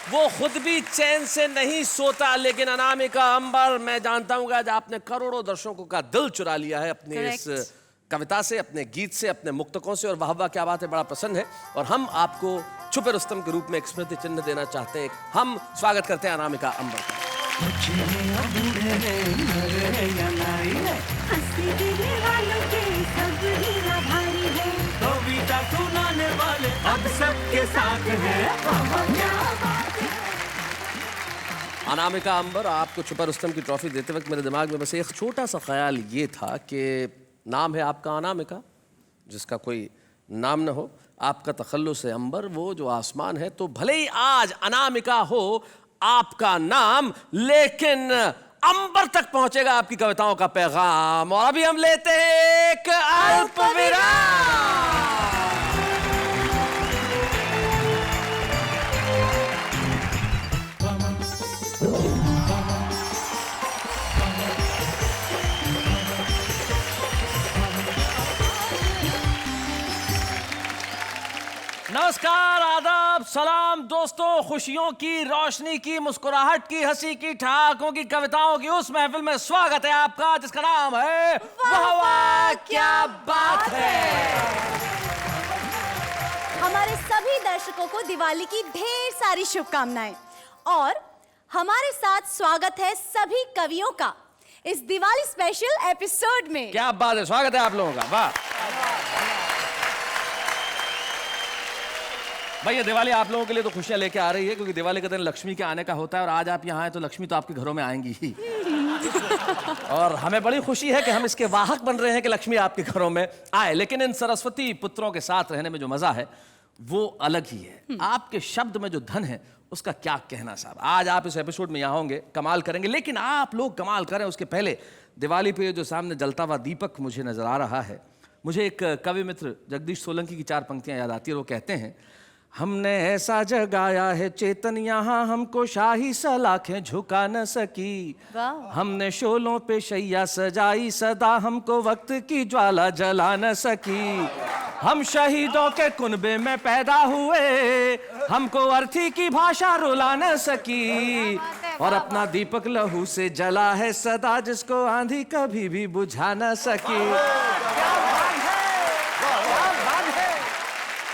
वो खुद भी चैन से नहीं सोता। लेकिन अनामिका अंबर, मैं जानता हूँ कि आज आपने करोड़ों दर्शकों का दिल चुरा लिया है अपने इस कविता से, अपने गीत से, अपने मुक्तकों से। और वाह वाह क्या बात है, बड़ा पसंद है। और हम आपको छुपे रुस्तम के रूप में एक स्मृति चिन्ह देना चाहते हैं। हम स्वागत करते हैं अनामिका अंबर का। अनामिका अंबर, आपको छुपा रुस्तम की ट्रॉफी देते वक्त मेरे दिमाग में बस एक छोटा सा ख्याल ये था कि नाम है आपका अनामिका, जिसका कोई नाम न हो, आपका तखल्लुस है अंबर, वो जो आसमान है। तो भले ही आज अनामिका हो आपका नाम, लेकिन अंबर तक पहुंचेगा आपकी कविताओं का पैगाम। और अभी हम लेते हैं एक अल्प विराम। नमस्कार, आदाब, सलाम दोस्तों। खुशियों की, रोशनी की, मुस्कुराहट की, हंसी की, ठहाकों की, कविताओं की उस महफिल में स्वागत है आपका जिसका नाम है वाह वाह क्या बात है। हमारे सभी दर्शकों को दिवाली की ढेर सारी शुभकामनाएं। और हमारे साथ स्वागत है सभी कवियों का इस दिवाली स्पेशल एपिसोड में। क्या बात है, स्वागत है आप लोगों का। वाह भाई, ये दिवाली आप लोगों के लिए तो खुशियां लेके आ रही है, क्योंकि दिवाली का दिन लक्ष्मी के आने का होता है। और आज आप यहाँ आए तो लक्ष्मी तो आपके घरों में आएंगी ही। और हमें बड़ी खुशी है कि हम इसके वाहक बन रहे हैं कि लक्ष्मी आपके घरों में आए। लेकिन इन सरस्वती पुत्रों के साथ रहने में जो मजा है वो अलग ही है। आपके शब्द में जो धन है उसका क्या कहना साहब। आज आप इस एपिसोड में यहाँ होंगे, कमाल करेंगे। लेकिन आप लोग कमाल करें उसके पहले दिवाली पे जो सामने जलता हुआ दीपक मुझे नजर आ रहा है, मुझे एक कवि मित्र जगदीश सोलंकी की 4 पंक्तियां याद आती है। वो कहते हैं, हमने ऐसा जगाया है चेतन यहाँ हमको शाही सलाखें झुका न सकी। हमने शोलों पे शैया सजाई सदा हमको वक्त की ज्वाला जला न सकी। हम शहीदों के कुनबे में पैदा हुए, हमको अर्थी की भाषा रुला न सकी। और अपना दीपक लहू से जला है सदा, जिसको आंधी कभी भी बुझा न सकी।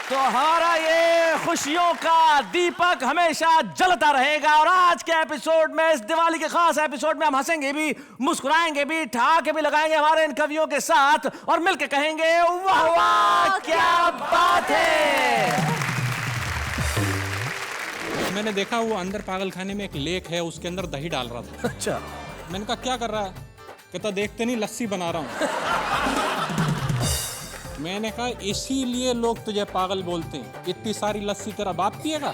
तो हमारा ये खुशियों का दीपक हमेशा जलता रहेगा। और आज के एपिसोड में, इस दिवाली के खास एपिसोड में, हम हंसेंगे भी, मुस्कुराएंगे भी, ठहाके भी लगाएंगे हमारे इन कवियों के साथ और मिलके कहेंगे वाह वाह क्या बात है। मैंने देखा वो अंदर पागल खाने में एक लेक है, उसके अंदर दही डाल रहा था। अच्छा, मैंने कहा क्या कर रहा है? कहता देखते नहीं लस्सी बना रहा हूँ। मैंने कहा इसीलिए लोग तुझे पागल बोलते हैं, इतनी सारी लस्सी तेरा बाप पिएगा?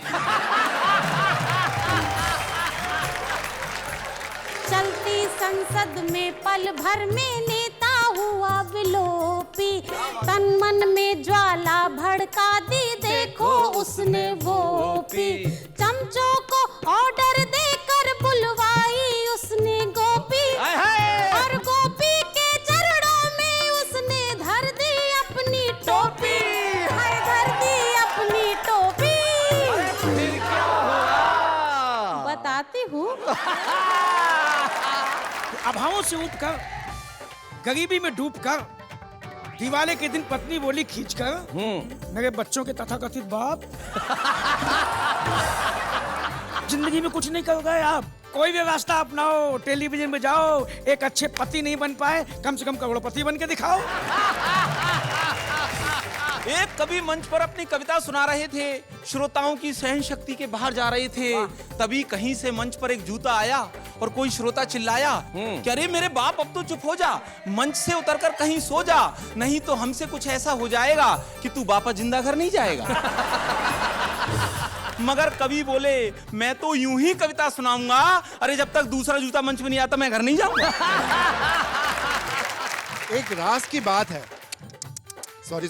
चलती संसद में पल भर में नेता हुआ विलोपी, तन मन में ज्वाला भड़का दी देखो उसने वो पी। चमचों को ऑर्डर देकर बुलवाई उसने गोपी, और गोपी के चरणों में उसने धर दी अपनी टोपी। धर दी अपनी टोपी। फिर क्या हुआ? बताती हूँ। अभावों से उठकर, गरीबी में डूबकर, दिवाली के दिन पत्नी बोली खींचकर, मेरे बच्चों के तथाकथित बाप, जिंदगी में कुछ नहीं कर गए आप, कोई भी रास्ता अपनाओ, टेलीविजन में जाओ, एक अच्छे पति नहीं बन पाए, कम से कम करोड़पति बन के दिखाओ। एक कवि मंच पर अपनी कविता सुना रहे थे, श्रोताओं की सहन शक्ति के बाहर जा रहे थे। तभी कहीं से मंच पर एक जूता आया और कोई श्रोता चिल्लाया कि अरे मेरे बाप अब तो चुप हो जा, मंच से उतरकर कहीं सो जा, नहीं तो हमसे कुछ ऐसा हो जाएगा कि तू वापस जिंदा घर नहीं जाएगा। मगर कवि बोले मैं तो यूं ही कविता सुनाऊंगा, अरे जब तक दूसरा जूता मंच में नहीं आता मैं घर नहीं जाऊंगा। एक राज की बात है, सॉरी,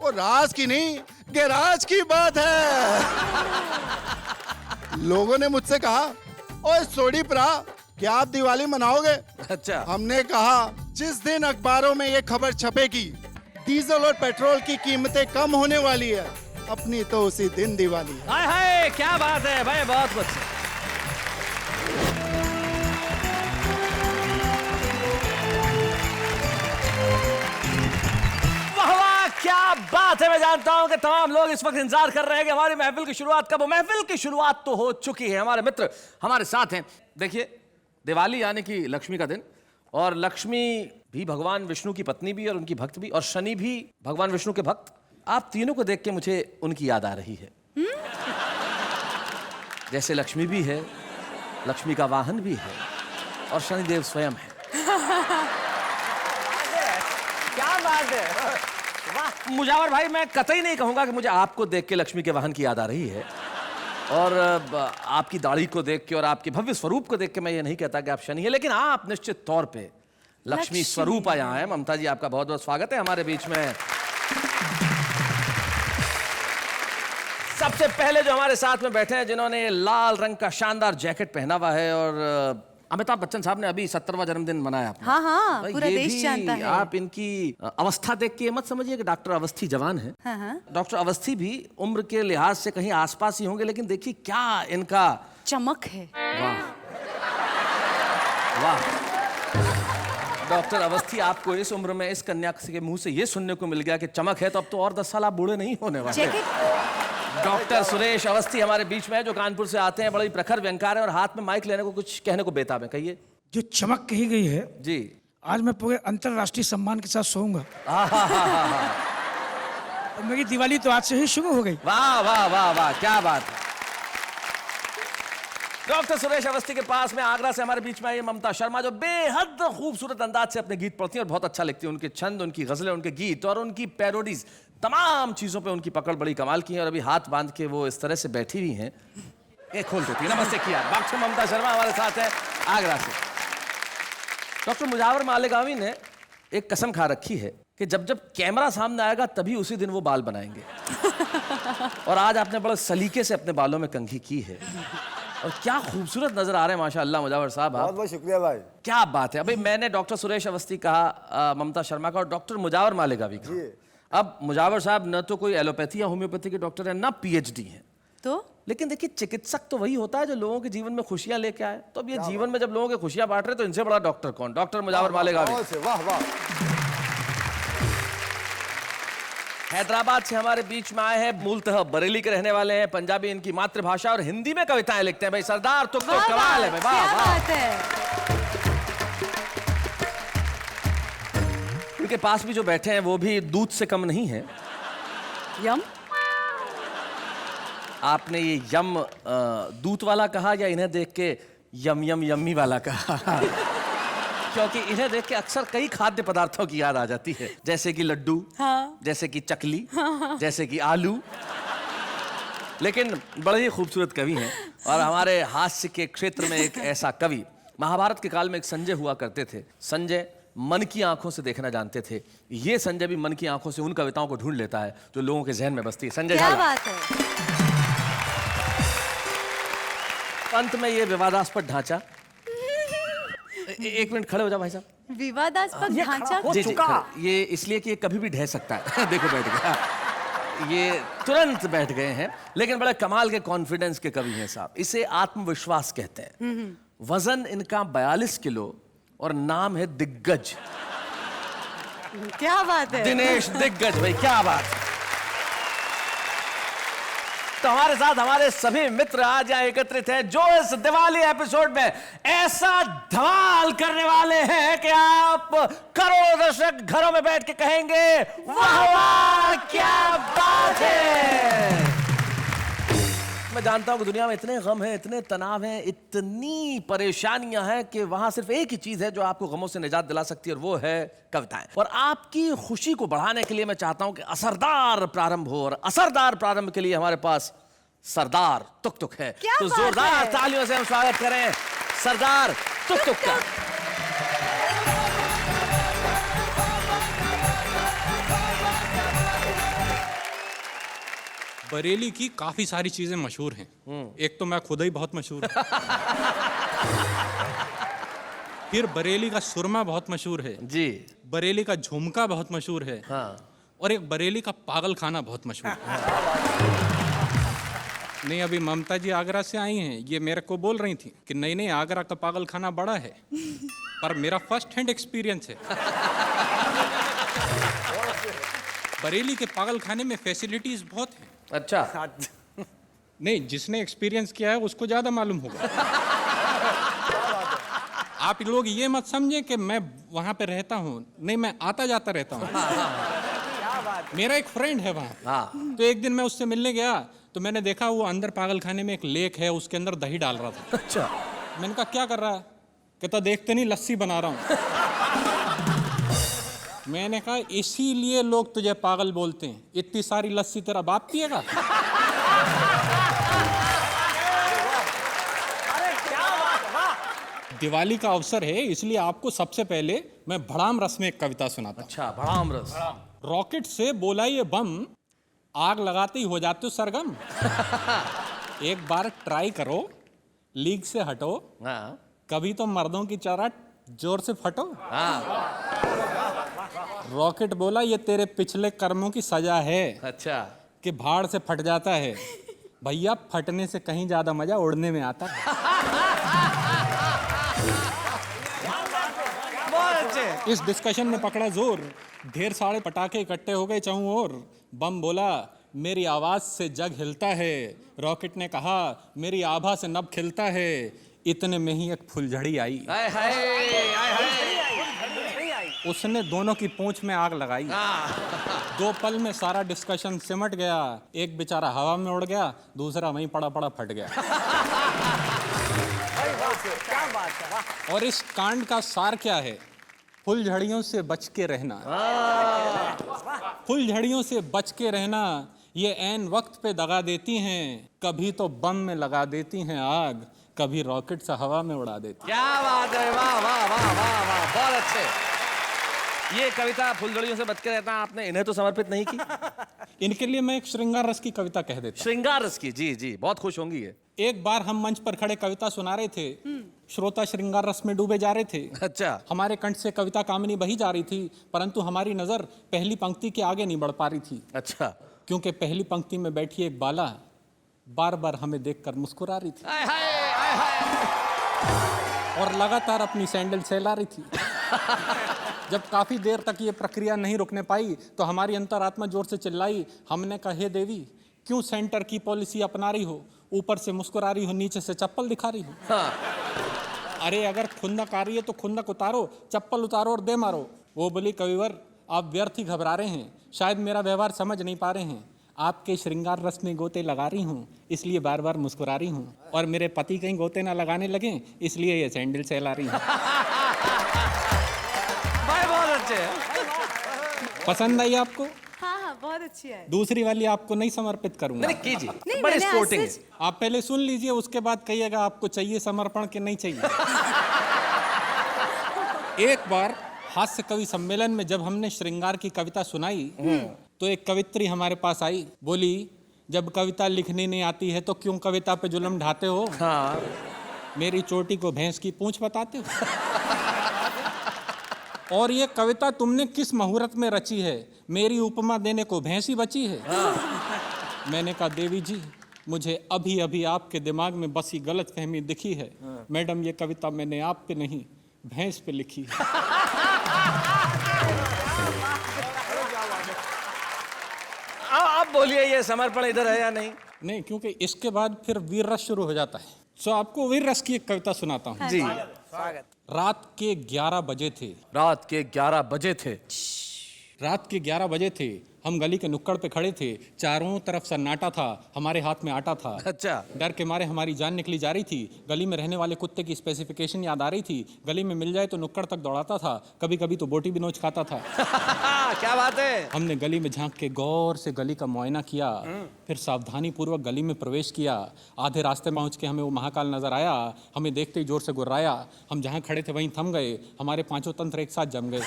वो राज की नहीं, गैराज की बात है। लोगों ने मुझसे कहा, ओए सोडी प्रा, क्या आप दिवाली मनाओगे? अच्छा। हमने कहा, जिस दिन अखबारों में ये खबर छपेगी डीजल और पेट्रोल की कीमतें कम होने वाली है, अपनी तो उसी दिन दिवाली है। हाय हाय, क्या बात है भाई, बहुत कुछ। क्या बात है। मैं जानता हूं कि तमाम लोग इस वक्त इंतजार कर रहे हैं कि हमारी महफिल की शुरुआत कब हो। महफिल की शुरुआत तो हो चुकी है। हमारे मित्र हमारे साथ हैं। देखिए, दिवाली यानी कि लक्ष्मी का दिन, और लक्ष्मी भी भगवान विष्णु की पत्नी भी और उनकी भक्त भी, और शनि भी भगवान विष्णु के भक्त। आप तीनों को देख के मुझे उनकी याद आ रही है। जैसे लक्ष्मी भी है, लक्ष्मी का वाहन भी है, और शनिदेव स्वयं है। क्या बात है, वाह। मुजावर भाई, मैं कतई नहीं कहूंगा कि मुझे आपको देख के लक्ष्मी के वाहन की याद आ रही है, और आपकी दाढ़ी को देख के और आपके भव्य स्वरूप को देख के मैं ये नहीं कहता कि आप शनि है, लेकिन आप निश्चित तौर पे लक्ष्मी स्वरूप यहाँ है। ममता जी, आपका बहुत बहुत स्वागत है हमारे बीच में। सबसे पहले जो हमारे साथ में बैठे हैं, जिन्होंने लाल रंग का शानदार जैकेट पहना हुआ है, और अमिताभ बच्चन साहब ने अभी 70वां जन्मदिन मनाया अपना। हाँ हाँ, पूरा ये देश भी जानता है। आप इनकी अवस्था देख के मत समझिए कि डॉक्टर अवस्थी जवान है। हाँ हाँ। डॉक्टर अवस्थी भी उम्र के लिहाज से कहीं आसपास ही होंगे, लेकिन देखिए क्या इनका चमक है। वाह वाह। डॉक्टर अवस्थी, आपको इस उम्र में इस कन्या के मुंह से ये सुनने को मिल गया कि चमक है, तो अब तो और 10 साल आप बूढ़े नहीं होने वाले। डॉक्टर सुरेश अवस्थी हमारे बीच में है, जो कानपुर से आते हैं, बड़े प्रखर व्यंगकार है, और हाथ में माइक लेने को कुछ कहने को बेताब है। कहिए। जो चमक कही गई है जी, आज मैं पूरे अंतरराष्ट्रीय सम्मान के साथ सोऊंगा। और मेरी दिवाली तो आज से ही शुरू हो गई। वाह वाह वाह वाह, क्या बात है। डॉक्टर सुरेश अवस्थी के पास में आगरा से हमारे बीच में आई ममता शर्मा, जो बेहद खूबसूरत अंदाज से अपने गीत पढ़ती हैं और बहुत अच्छा लिखती हैं। उनके छंद, उनकी गजलें, उनके गीत और उनकी पैरोडीज, तमाम चीजों पे उनकी पकड़ बड़ी कमाल की है। और अभी हाथ बांध के वो इस तरह से बैठी हुई हैं, एक खोल देती है। नमस्ते किया। डॉक्टर ममता शर्मा हमारे साथ है आगरा से। डॉक्टर मुजावर मालेगावी ने एक कसम खा रखी है कि जब जब कैमरा सामने आएगा तभी उसी दिन वो बाल बनाएंगे। और आज आपने बड़े सलीके से अपने बालों में कंघी की है, और क्या खूबसूरत नजर आ रहे हैं माशाअल्लाह मुजावर साहब। बहुत बहुत शुक्रिया भाई। क्या बात है। अभी मैंने डॉक्टर सुरेश अवस्थी कहा, ममता शर्मा का, और डॉक्टर मुजावर मालेगावी का। अब मुजावर साहब न तो कोई एलोपैथी या होम्योपैथी के डॉक्टर है, ना पीएचडी है, तो लेकिन देखिए, चिकित्सक तो वही होता है जो लोगों के जीवन में खुशियां लेके आए। तो अब ये जीवन में जब लोगों की खुशियां बांट रहे, तो इनसे बड़ा डॉक्टर कौन? डॉक्टर मुजावर मालेगावी। वाह वाह। हैदराबाद से हमारे बीच में आए हैं, मूलतः बरेली के रहने वाले हैं, पंजाबी इनकी मातृभाषा, और हिंदी में कविताएं लिखते हैं। भाई सरदार तुक तो कमाल है भाई, वाह वाह। उनके पास भी जो बैठे हैं वो भी दूध से कम नहीं है। यम। आपने ये यम दूध वाला कहा, या इन्हें देख के यम यम यम्मी वाला कहा? क्योंकि इन्हें देख के अक्सर कई खाद्य पदार्थों की याद आ जाती है, जैसे कि लड्डू, हाँ। जैसे कि चकली, हाँ। जैसे कि आलू। लेकिन बड़े ही खूबसूरत कवि हैं, और हमारे हास्य के क्षेत्र में एक ऐसा कवि, महाभारत के काल में एक संजय हुआ करते थे। संजय मन की आंखों से देखना जानते थे। ये संजय भी मन की आंखों से उन कविताओं को ढूंढ लेता है जो लोगों के जहन में बसती है। संजय क्या बात है। अंत में ये विवादास्पद ढांचा, एक मिनट खड़े हो जाओ भाई साहब। विवादास्पद ढांचा? जी जी, ये इसलिए कि ये कभी भी ढह सकता है। देखो बैठ गया, ये तुरंत बैठ गए हैं। लेकिन बड़े कमाल के कॉन्फिडेंस के कवि हैं साहब। इसे आत्मविश्वास कहते हैं। वजन इनका 42 किलो और नाम है दिग्गज। क्या बात है। दिनेश दिग्गज भाई, क्या बात है। तो हमारे साथ हमारे सभी मित्र आज यहाँ एकत्रित हैं, जो इस दिवाली एपिसोड में ऐसा धमाल करने वाले हैं कि आप करोड़ों दर्शक घरों में बैठ के कहेंगे, वाह वाह क्या बात है। मैं जानता हूं कि दुनिया में इतने गम हैं, इतने तनाव हैं, इतनी परेशानियां हैं कि वहां सिर्फ एक ही चीज है जो आपको गमों से निजात दिला सकती है, और वो है कविताएं। और आपकी खुशी को बढ़ाने के लिए मैं चाहता हूं कि असरदार प्रारंभ हो, और असरदार प्रारंभ के लिए हमारे पास सरदार तुक तुक है। तो जोरदार तालियों से हम स्वागत करें सरदार तुक तुक का। बरेली की काफी सारी चीजें मशहूर हैं। एक तो मैं खुद ही बहुत मशहूर हूँ। फिर बरेली का सुरमा बहुत मशहूर है जी। बरेली का झुमका बहुत मशहूर है। हाँ। और एक बरेली का पागल खाना बहुत मशहूर है। नहीं, अभी ममता जी आगरा से आई हैं, ये मेरे को बोल रही थी कि नहीं नहीं, आगरा का पागल खाना बड़ा है, पर मेरा फर्स्ट हैंड एक्सपीरियंस है। बरेली के पागल खाने में फैसिलिटीज बहुत हैं। अच्छा। नहीं, जिसने एक्सपीरियंस किया है उसको ज्यादा मालूम होगा। आप लोग ये मत समझें कि मैं वहां पे रहता हूँ, नहीं, मैं आता जाता रहता हूँ। मेरा एक फ्रेंड है वहाँ। तो एक दिन मैं उससे मिलने गया तो मैंने देखा वो अंदर पागल खाने में एक लेक है, उसके अंदर दही डाल रहा था। अच्छा। मैंने कहा क्या कर रहा है? कहता देखते नहीं लस्सी बना रहा हूँ। मैंने कहा इसीलिए लोग तुझे पागल बोलते हैं, इतनी सारी लस्सी तेरा बाप पिएगा? दिवाली का अवसर है, इसलिए आपको सबसे पहले मैं भड़ाम रस में एक कविता सुनाता हूं। अच्छा, भड़ाम रस। रॉकेट से बोला ये बम, आग लगाते ही हो जाते हो सरगम। एक बार ट्राई करो, लीक से हटो। हाँ। कभी तो मर्दों की चौराट जोर से फटो। हाँ। रॉकेट बोला ये तेरे पिछले कर्मों की सजा है। अच्छा। कि भाड़ से फट जाता है। भैया, फटने से कहीं ज्यादा मजा उड़ने में आता है। इस डिस्कशन में पकड़ा जोर, ढेर सारे पटाखे इकट्ठे हो गए चारों ओर। बम बोला मेरी आवाज से जग हिलता है। रॉकेट ने कहा मेरी आभा से नभ खिलता है। इतने में ही एक फुलझड़ी आई। हाय हाय। उसने दोनों की पूंछ में आग लगाई। 2 पल में सारा डिस्कशन सिमट गया। एक बेचारा हवा में उड़ गया, दूसरा वहीं पड़ा पड़ा फट गया। और इस कांड का सार क्या है? फुलझड़ियों से बच के रहना। फुलझड़ियों से बच के रहना, ये ऐन वक्त पे दगा देती हैं। कभी तो बम में लगा देती हैं आग, कभी रॉकेट से हवा में उड़ा देती। क्या बात है, वाह वाह वाह वाह वाह, बहुत अच्छे। ये कविता फुलझड़ियों से बच के रहना आपने इन्हें तो समर्पित नहीं की? इनके लिए मैं एक श्रृंगार रस की कविता कह देता। श्रृंगार रस की? जी जी, बहुत खुश होंगी ये। एक बार हम मंच पर खड़े कविता सुना रहे थे, श्रोता श्रृंगार रस में डूबे जा रहे थे। अच्छा। हमारे कंठ से कविता कामनी बही जा रही थी, परंतु हमारी नजर पहली पंक्ति के आगे नहीं बढ़ पा रही थी। अच्छा। क्योंकि पहली पंक्ति में बैठी एक बाला बार बार हमें देखकर मुस्कुरा रही थी। आय हाय, आय हाय। और लगातार अपनी सैंडल सहला रही थी। जब काफी देर तक ये प्रक्रिया नहीं रुकने पाई तो हमारी अंतरात्मा जोर से चिल्लाई। हमने कहा हे देवी, क्यों सेंटर की पॉलिसी अपना रही हो? ऊपर से मुस्कुरा रही हो, नीचे से चप्पल दिखा रही हो। हाँ। अरे अगर खुंदक आ रही है तो खुंदक उतारो, चप्पल उतारो और दे मारो। वो बोली कविवर, आप व्यर्थ ही घबरा रहे हैं, शायद मेरा व्यवहार समझ नहीं पा रहे हैं। आपके श्रृंगार रस में गोते लगा रही हूँ, इसलिए बार बार मुस्कुरा रही हूँ। और मेरे पति कहीं गोते ना लगाने लगे, इसलिए ये सैंडल सहला रही हूँ। बहुत अच्छे। पसंद आई आपको? हाँ हाँ, बहुत अच्छी है। दूसरी वाली आपको नहीं समर्पित करूंगा। नहीं कीजिए, नहीं, बड़े मैंने स्पोर्टिंग है। आप पहले सुन लीजिए, उसके बाद कहिएगा आपको चाहिए समर्पण कि नहीं चाहिए। एक बार हास्य कवि सम्मेलन में जब हमने श्रृंगार की कविता सुनाई तो एक कवित्री हमारे पास आई, बोली जब कविता लिखनी नहीं आती है तो क्यों कविता पे जुल्म ढाते हो? हाँ। मेरी चोटी को भैंस की पूंछ बताते हो? और ये कविता तुमने किस मुहूर्त में रची है? मेरी उपमा देने को भैंस ही बची है। मैंने कहा देवी जी, मुझे अभी अभी आपके दिमाग में बसी गलतफहमी दिखी है। मैडम, ये कविता मैंने आप पे नहीं भैंस पे लिखी है। आप बोलिए, ये समर्पण इधर है या नहीं? नहीं, क्योंकि इसके बाद फिर वीर रस शुरू हो जाता है। सो आपको वीर रस की एक कविता सुनाता हूँ। जी। रात के 11 बजे थे। रात के 11 बजे थे। रात के 11 बजे थे। हम गली के नुक्कड़ पे खड़े थे, चारों तरफ सन्नाटा था, हमारे हाथ में आटा था। अच्छा। डर के मारे हमारी जान निकली जा रही थी। गली में रहने वाले कुत्ते की स्पेसिफिकेशन याद आ रही थी। गली में मिल जाए तो नुक्कड़ तक दौड़ाता था, कभी कभी तो बोटी भी नोच खाता था। क्या बात है। हमने गली में झांक के गौर से गली का मुआयना किया, फिर सावधानी पूर्वक गली में प्रवेश किया। आधे रास्ते पहुंच के हमें वो महाकाल नजर आया। हमें देखते ही जोर से गुर्राया। हम जहाँ खड़े थे वहीं थम गए। हमारे पांचों तंत्र एक साथ जम गए।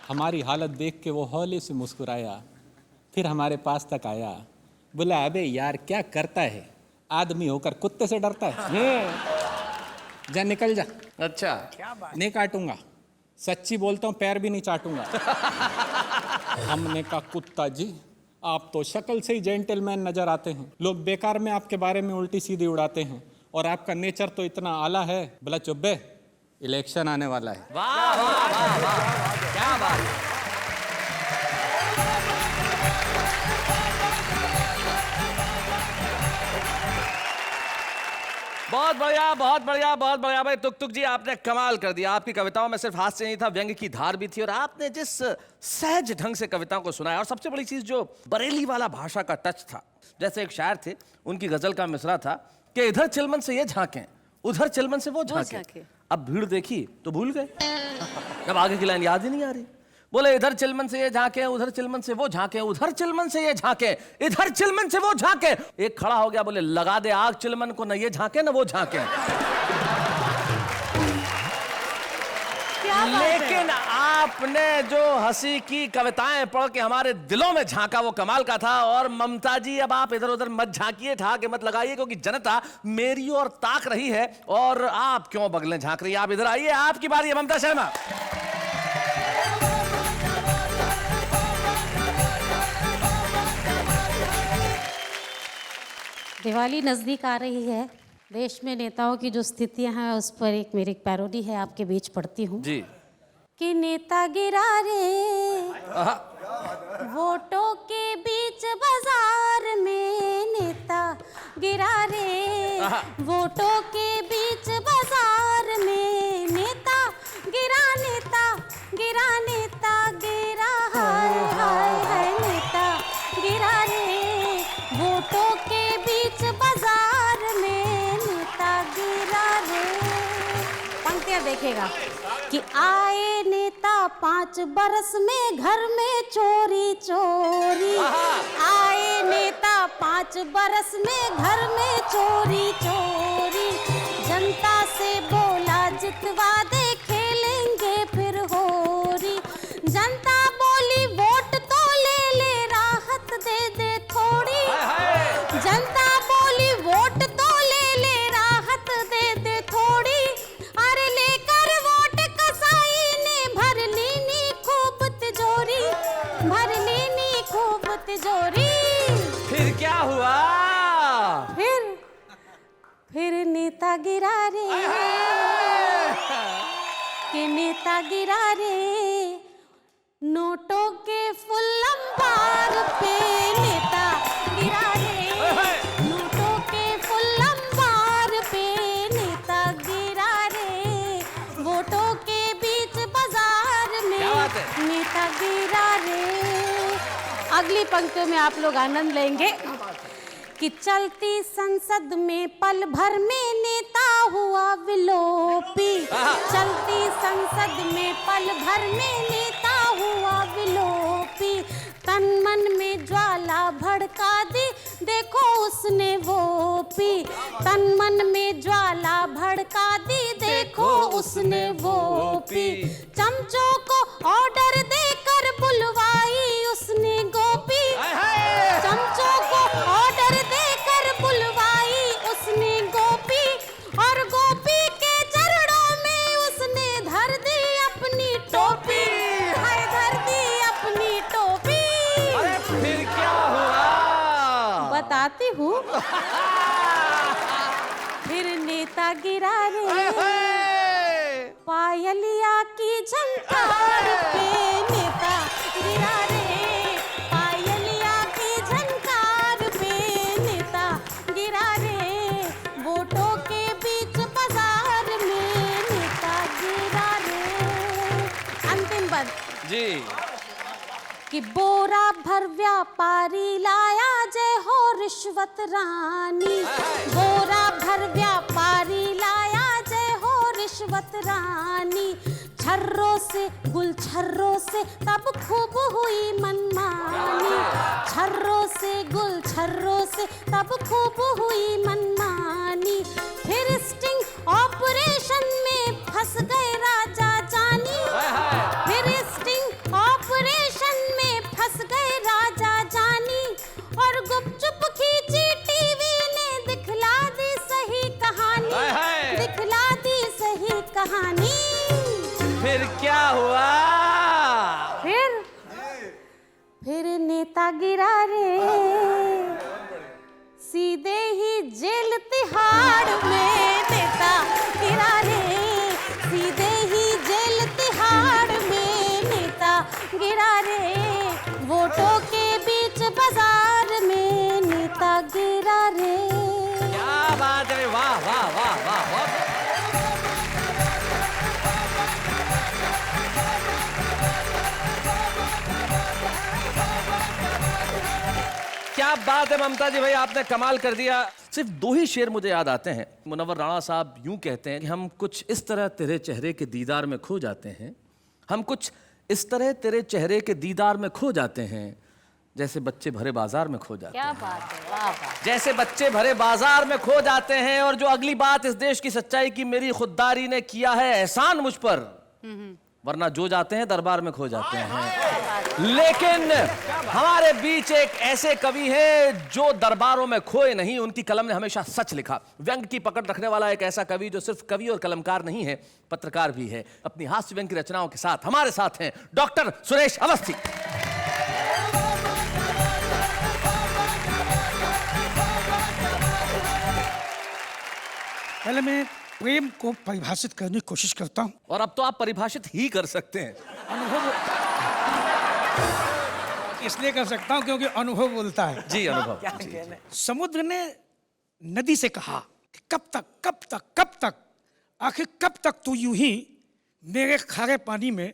हमारी हालत देख के वो हौले से मुस्कुराया, फिर हमारे पास तक आया, बोला अबे यार क्या करता है, आदमी होकर कुत्ते से डरता है, जा निकल जा। अच्छा, नहीं काटूंगा, सच्ची बोलता हूँ, पैर भी नहीं चाटूंगा। हमने कहा कुत्ता जी आप तो शक्ल से ही जेंटलमैन नजर आते हैं, लोग बेकार में आपके बारे में उल्टी सीधी उड़ाते हैं, और आपका नेचर तो इतना आला है। बोला चुप बे, इलेक्शन आने वाला है। वाह वाह वाह वाह, क्या बात। बहुत बढ़िया बहुत बढ़िया बहुत बढ़िया भाई तुक जी, आपने कमाल कर दिया। आपकी कविताओं में सिर्फ हास्य नहीं था, व्यंग्य की धार भी थी, और आपने जिस सहज ढंग से कविताओं को सुनाया, और सबसे बड़ी चीज जो बरेली वाला भाषा का टच था। जैसे एक शायर थे, उनकी गजल का मिसरा था कि इधर चिलमन से ये झांकें, उधर चिलमन से वो झांकें। अब भीड़ देखी तो भूल गए, अब आगे की लाइन याद ही नहीं आ रही। बोले इधर चिलमन से ये झांके, उधर चिलमन से वो झांके, उधर चिलमन से ये झांके, इधर चिलमन से वो झांके। एक खड़ा हो गया, बोले लगा दे आग चिलमन को, न ये झांके न वो झांके। लेकिन आपने जो हंसी की कविताएं पढ़ के हमारे दिलों में झांका, वो कमाल का था। और ममता जी अब आप इधर उधर मत झांकिए, ठहाके मत लगाइए, क्योंकि जनता मेरी ओर ताक रही है, और आप क्यों बगलें झांक रही है। आप इधर आइए, आपकी बारी है ममता शर्मा। दिवाली नज़दीक आ रही है, देश में नेताओं की जो स्थितियां हैं उस पर एक मेरी पैरोडी है, आपके बीच पढ़ती हूँ जी। कि नेता गिरा रे वोटों के बीच बाजार में, नेता गिरा रे वोटों के बीच बाजार में, नेता गिरा नेता गिरा नेता गिरा, हाय हाय हाय नेता गिरा रे वोटों के बीच बाजार में, नेता गिरा रे। पंक्तियां देखेगा कि आए नेता 5 बरस में घर में चोरी चोरी, आए नेता 5 बरस में घर में चोरी चोरी, जनता से बोला जितवा दे खेलेंगे फिर होरी, जनता बोली वोट तो ले ले राहत दे दे थोड़ी, जनता बोली वोट तो ले ले राहत दे दे थोड़ी, अरे लेकर वोट कसाई ने भर लीनी खूब तिजोरी, भर लीनी खूब तिजोरी। फिर क्या हुआ? फिर नेता गिरा रे, कि नेता गिरा रे नोटों के फुल अंबार पे, नेता गिरा रे नोटों के फुल अंबार पे, नेता गिरा रे वोटों के बीच बाजार में, नेता गिरा रे। अगली पंक्तियों में आप लोग आनंद लेंगे कि चलती संसद में पल भर में नेता हुआ विलोपी, चलती संसद में पल भर में नेता हुआ विलोपी, तन मन में ज्वाला भड़का दी देखो उसने वो पी, तन मन में ज्वाला भड़का दी देखो उसने वो पी, चमचों को ऑर्डर देकर बुलवाई उसने गोपी, चमचों को ऑर्डर देकर बुलवाई उसने गोपी, और गोपी के चरणों में उसने धर दी अपनी टोपी, हाय धर दी अपनी टोपी। अरे फिर क्या हुआ? बताती हूँ। फिर नेता गिरा रे पायलिया की झंकार पे, नेता गिरा रे पायलिया की झंकार पे, नेता गिरा रे वोटों के बीच बाजार में, नेता गिरा रे। अंतिम पद जी। कि बोरा भर व्यापारी लाया जय हो रिश्वत रानी, बोरा भर व्यापारी लाया जय हो रिश्वत रानी, छर्रों से गुल छर्रों से तब खूब हुई मनमानी, छर्रों से गुल छर्रों से तब खूब हुई मनमानी, फिर स्टिंग ऑपरेशन में फंस गए राजा जानी, फिर स्टिंग ऑपरेशन में फंस गए राजा जानी, नेता गिरा रे, सीधे ही जेल तिहाड़ में नेता गिरा रे, सीधे ही जेल तिहाड़ में नेता गिरा रे, वोटों के बीच बाजार में नेता गिरा रे। क्या बात है, वाह वाह वाह वाह वाह। क्या बात है ममता जी, भाई आपने कमाल कर दिया। सिर्फ 2 ही शेर मुझे याद आते हैं। मुनव्वर राणा साहब यूं कहते हैं कि हम कुछ इस तरह तेरे चेहरे के दीदार में खो जाते हैं, हम कुछ इस तरह तेरे चेहरे के दीदार में खो जाते हैं, जैसे बच्चे भरे बाजार में खो जाते हैं। क्या बात है, वाह वाह। जैसे बच्चे भरे बाजार में खो जाते हैं। और जो अगली बात इस देश की सच्चाई की, मेरी खुददारी ने किया है एहसान मुझ पर, वरना जो जाते हैं दरबार में खो जाते हैं। लेकिन हमारे बीच एक ऐसे कवि हैं जो दरबारों में खोए नहीं, उनकी कलम ने हमेशा सच लिखा। व्यंग की पकड़ रखने वाला एक ऐसा कवि जो सिर्फ कवि और कलमकार नहीं है, पत्रकार भी है। अपनी हास्य व्यंग की रचनाओं के साथ हमारे साथ हैं डॉक्टर सुरेश अवस्थी। पहले मैं प्रेम को परिभाषित करने की कोशिश करता हूँ। और अब तो आप परिभाषित ही कर सकते हैं। अनुभव इसलिए कर सकता हूँ क्योंकि अनुभव बोलता है। जी अनुभव। समुद्र ने नदी से कहा कि कब तक कब तक कब तक, आखिर कब तक तू यूं ही मेरे खारे पानी में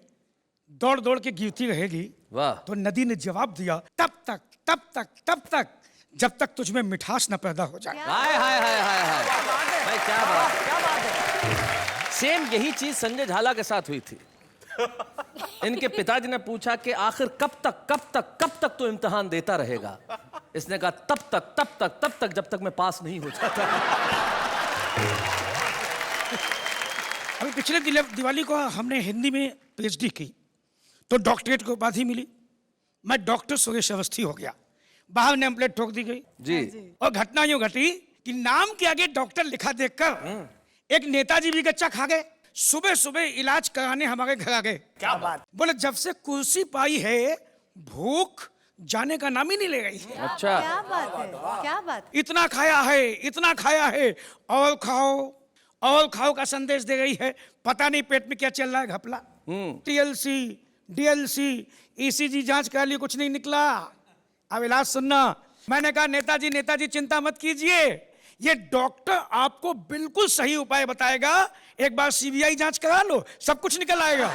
दौड़ दौड़ के गिरती रहेगी। वाह। तो नदी ने जवाब दिया, तब तक तब तक तब तक जब तक तुझ में मिठास न पैदा हो जाए। हाय हाय हाय हाय हाय भाई, क्या बात है। सेम यही चीज संजय झाला के साथ हुई थी। इनके पिताजी ने पूछा कि आखिर कब तक तो इम्तिहान देता रहेगा। इसने कहा तब तक जब तक मैं पास नहीं हो जाता। अभी पिछले दिवाली को हमने हिंदी में पीएचडी की, तो डॉक्टरेट की उपाधि मिली। मैं डॉक्टर सुरेश अवस्थी हो गया। बाहर नेम प्लेट ठोक दी गई जी। और घटना यूं घटी कि नाम के आगे डॉक्टर लिखा देखकर एक नेताजी भी गच्चा खा गए। सुबह सुबह इलाज कराने हमारे घर आ गए। क्या बात। बोले जब से कुर्सी पाई है भूख जाने का नाम ही नहीं ले रही। अच्छा, क्या बात है, क्या बात। इतना खाया है और खाओ का संदेश दे रही है। पता नहीं पेट में क्या चल रहा है घपला। टीएलसी डीएलसी ईसीजी जांच करा ली, कुछ नहीं निकला। अब इलाज सुनना। मैंने कहा नेताजी चिंता मत कीजिए, ये डॉक्टर आपको बिल्कुल सही उपाय बताएगा। एक बार सीबीआई जांच करा लो, सब कुछ निकल आएगा।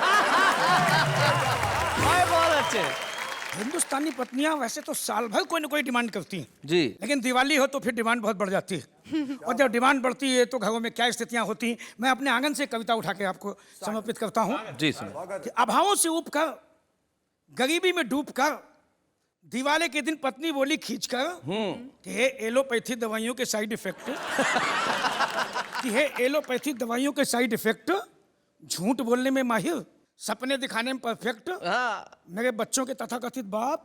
बहुत अच्छे। हिंदुस्तानी पत्नियां वैसे तो साल भर कोई ना कोई डिमांड करती हैं जी, लेकिन दिवाली हो तो फिर डिमांड बहुत बढ़ जाती है। और जब डिमांड बढ़ती है तो घरों में क्या स्थितियां होती हैं। मैं अपने आंगन से कविता उठा के आपको समर्पित करता हूँ। जी सुनिए। कि अभावों से ऊब कर, गरीबी में डूब कर, दिवाली के दिन पत्नी बोली खींचकर कि हे एलोपैथी दवाइयों के साइड इफेक्ट, कि हे एलोपैथी दवाइयों के साइड इफेक्ट, झूठ बोलने में माहिर, सपने दिखाने में परफेक्ट, मेरे बच्चों के तथाकथित बाप।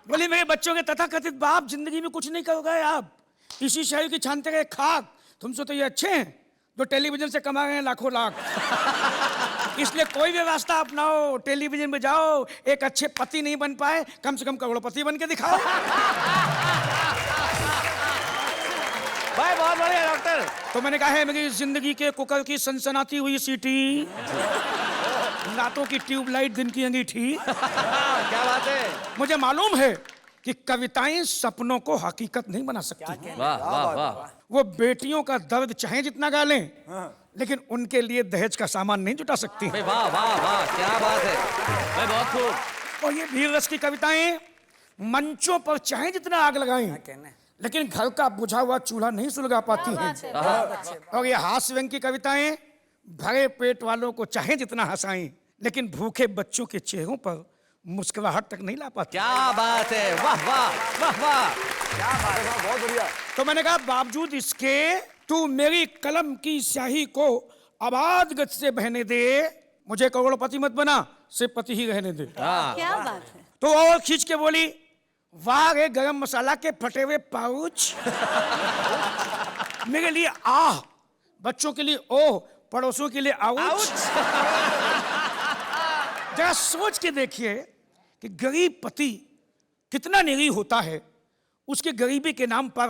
बोले मेरे बच्चों के तथाकथित बाप, जिंदगी में कुछ नहीं करोगे आप, इसी शहर की छानते गए खाक। तुमसे तो ये अच्छे हैं जो टेलीविजन से कमा रहे हैं लाखों लाख। इसलिए कोई भी रास्ता अपनाओ, टेलीविजन में जाओ, एक अच्छे पति नहीं बन पाए कम से कम करोड़पति बन के दिखाओ। भाई बहुत बढ़िया डॉक्टर। तो मैंने कहा है मेरी जिंदगी के कुकर की सनसनाती हुई सीटी, रातों की ट्यूबलाइट दिन की अंगीठी। क्या बात है। मुझे मालूम है कि कविताएं सपनों को हकीकत नहीं बना सकती। वाह वाह वाह। वो बेटियों का दर्द चाहे जितना गा लें, लेकिन उनके लिए दहेज का सामान नहीं जुटा सकती। वाह वाह वाह, क्या बात है भाई, बहुत खूब। और ये वीर रस की कविताएं मंचों पर चाहे जितना आग लगाएं, लेकिन घर का बुझा हुआ चूल्हा नहीं सुलगा पाती हैं। और ये हास्य व्यंग की कविताएं भरे पेट वालों को चाहे जितना हंसाएं, लेकिन भूखे बच्चों के चेहरों पर मुस्कुराहट तक नहीं ला पाती। क्या बात है, वाह वाह वाह वाह, क्या बात है, बहुत बढ़िया। तो मैंने कहा बावजूद इसके तू मेरी कलम की स्याही को आबाद गति से बहने दे, मुझे करोड़पति मत बना, सिर्फ पति ही रहने दे। क्या बात है। तो और खींच के बोली, वाह रे गरम मसाला के फटे हुए पाउच, मेरे लिए आह, बच्चों के लिए ओह, पड़ोसियों के लिए आउच। जरा सोच के देखिए कि गरीब पति कितना निरीह होता है, उसके गरीबी के नाम पर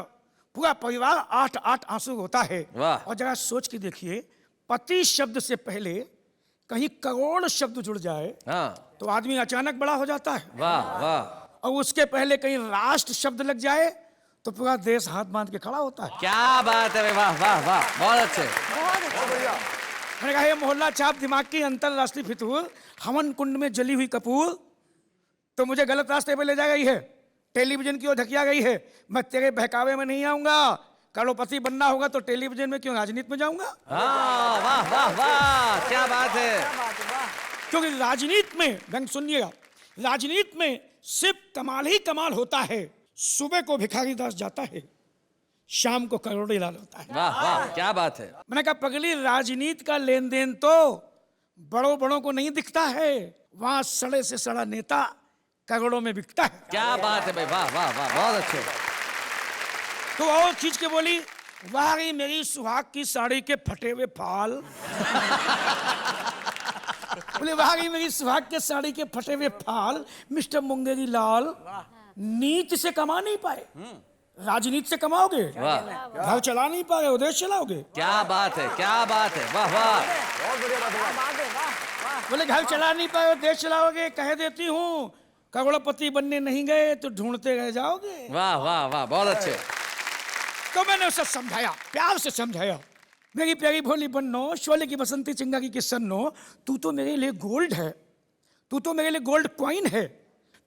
पूरा परिवार 8 आंसू होता है। वाह। और जरा सोच के देखिए, पति शब्द से पहले कहीं करोड़ शब्द जुड़ जाए हाँ, तो आदमी अचानक बड़ा हो जाता है, वाह वाह, और उसके पहले कहीं राष्ट्र शब्द लग जाए तो पूरा देश हाथ बांध के खड़ा होता है। क्या बात है भाई, वाह वाह वाह, बहुत अच्छे। मैंने कहा ये मोहल्ला छाप दिमाग की अंतरराष्ट्रीय फितूर, हवन कुंड में जली हुई कपूर तो मुझे गलत रास्ते पे ले जा गई है, टेलीविजन की ओर धकिया गई है। मैं तेरे बहकावे में नहीं आऊंगा, करोड़पति बनना होगा तो टेलीविजन में क्यों, राजनीति में जाऊंगा। हाँ, वाह वाह वाह, क्या बात है। क्योंकि राजनीति में, बैंक सुनिएगा, राजनीति में सिर्फ कमाल ही कमाल होता है। सुबह को भिखारी दास जाता है, शाम को करोड़े लाल होता है। वाह वाह, क्या बात है। मैंने कहा पगली, राजनीति का लेन देन तो बड़ों बड़ों को नहीं दिखता है, वहां सड़े से सड़ा नेता करोड़ों में बिकता है। क्या बात है भाई, वाह वाह वाह, बहुत अच्छे। तो और खींच के बोली, वाह गई मेरी सुहाग की साड़ी के फटे हुए फाल। बोले वाह गई मेरी सुहाग के साड़ी के फटे हुए फाल, मिस्टर मुंगेरी लाल नीति से कमा नहीं पाए, राजनीति से कमाओगे, घर चला नहीं पाए, उदेश चलाओगे। क्या बात है, क्या बात है, वाह वाह। बोले घर चला नहीं पाए, देश चलाओगे, कह देती हूँ करोड़पति बनने नहीं गए तो ढूंढते रह जाओगे। वाह वाह वाह, बहुत अच्छे। तो मैंने उसे समझाया, प्यार से समझाया, मेरी प्यारी भोली बन्नो, शोले की बसंती चिंगारी की सन्नो, तू तो मेरे लिए गोल्ड है, तू तो मेरे लिए गोल्ड कॉइन है,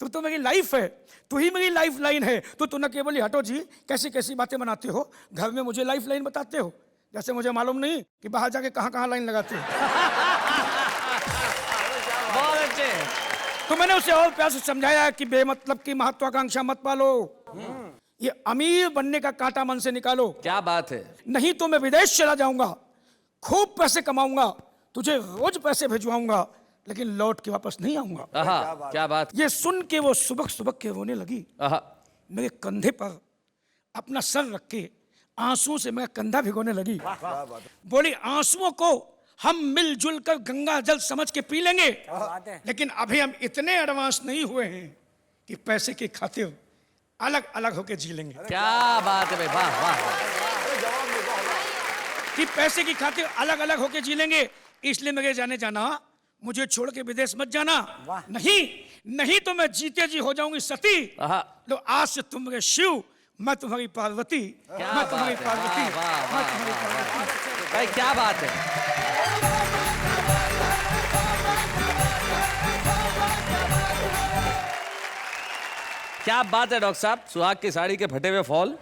तू तो मेरी लाइफ है, तू ही मेरी लाइफ लाइन है। तो न केवल हटो जी, कैसी कैसी बातें बनाते हो, घर में मुझे लाइफ लाइन बताते हो, जैसे मुझे मालूम नहीं कि बाहर जाके कहाँ कहाँ लाइन लगाते हो। बहुत अच्छे। तो मैंने उसे और प्यार से समझाया कि बेमतलब की महत्वाकांक्षा मत पालो, ये अमीर बनने का कांटा मन से निकालो। क्या बात है। नहीं तो मैं विदेश चला जाऊंगा, खूब पैसे कमाऊंगा, तुझे रोज पैसे भिजवाऊंगा, लेकिन लौट के वापस नहीं आऊंगा। आहा, क्या बात। ये सुन के वो सुबह सुबह के रोने लगी, मेरे कंधे पर अपना सर रख के आंसुओं से मेरा कंधा भिगोने लगी। बोली आंसुओं को हम मिलजुल कर गंगा जल समझ के पी लेंगे, लेकिन अभी हम इतने एडवांस नहीं हुए हैं कि पैसे की खातिर अलग अलग होके जी लेंगे। क्या बात है भाई, वाह वाह। कि पैसे की खातिर अलग अलग होके जी लेंगे, इसलिए मेरे जाने जाना, मुझे छोड़ के विदेश मत जाना। नहीं तो मैं जीते जी हो जाऊंगी सती। लो आज से तुम मेरे शिव, मैं तुम्हारी पार्वती, मैं तुम्हारी पार्वती, मैं तुम्हारी पार्वती। भाई क्या बात है। क्या बात है डॉक्टर साहब, सुहाग की साड़ी के फटे हुए फॉल,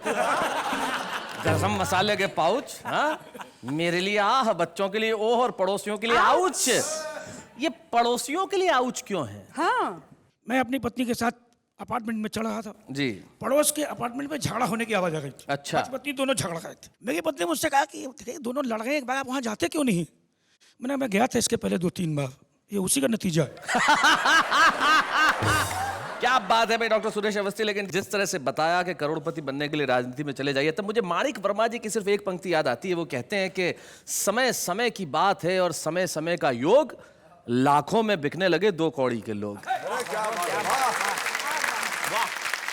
गरम मसाले के पाउच, हाँ? मेरे लिए आह, बच्चों के लिए ओह और पड़ोसियों के लिए आउच। ये पड़ोसियों के लिए आउच क्यों है? हाँ, मैं अपनी पत्नी के साथ अपार्टमेंट में चढ़ रहा था जी, पड़ोस के अपार्टमेंट में झगड़ा होने की आवाज आ गई थी। अच्छा। पत्नी दोनों झगड़ रहे थे। मेरी पत्नी मुझसे कहा कि दोनों लड़ रहे, एक बार आप वहां जाते क्यों नहीं? मैं गया था इसके पहले 2-3 बार, ये उसी का नतीजा है। क्या बात है भाई डॉक्टर सुरेश अवस्थी। लेकिन जिस तरह से बताया कि करोड़पति बनने के लिए राजनीति में चले जाइए, तब मुझे माणिक वर्मा जी की सिर्फ एक पंक्ति याद आती है। वो कहते हैं कि समय समय की बात है और समय समय का योग, लाखों में बिकने लगे 2 कौड़ी के लोग।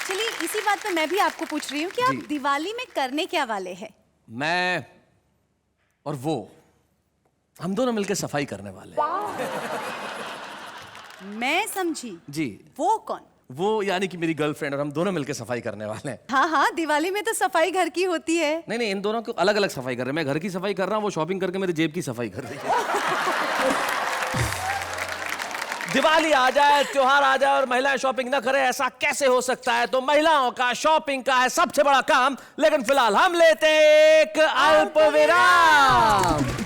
चलिए इसी बात पे मैं भी आपको पूछ रही हूँ कि आप दिवाली में करने क्या वाले हैं? मैं और वो, हम दोनों मिलकर सफाई करने वाले हैं। मैं समझी जी। वो कौन? वो यानी कि मेरी गर्लफ्रेंड, और हम दोनों मिलकर सफाई करने वाले हैं। हाँ हाँ, दिवाली में तो सफाई घर की होती है। नहीं, इन दोनों को अलग अलग सफाई कर रहे हैं। मैं घर की सफाई कर रहा हूँ, वो शॉपिंग करके मेरी जेब की सफाई कर रही है। दिवाली आ जाए, त्योहार आ जाए और महिलाएं शॉपिंग ना करें, ऐसा कैसे हो सकता है? तो महिलाओं का शॉपिंग का है सबसे बड़ा काम। लेकिन फिलहाल हम लेते हैं एक अल्प विराम।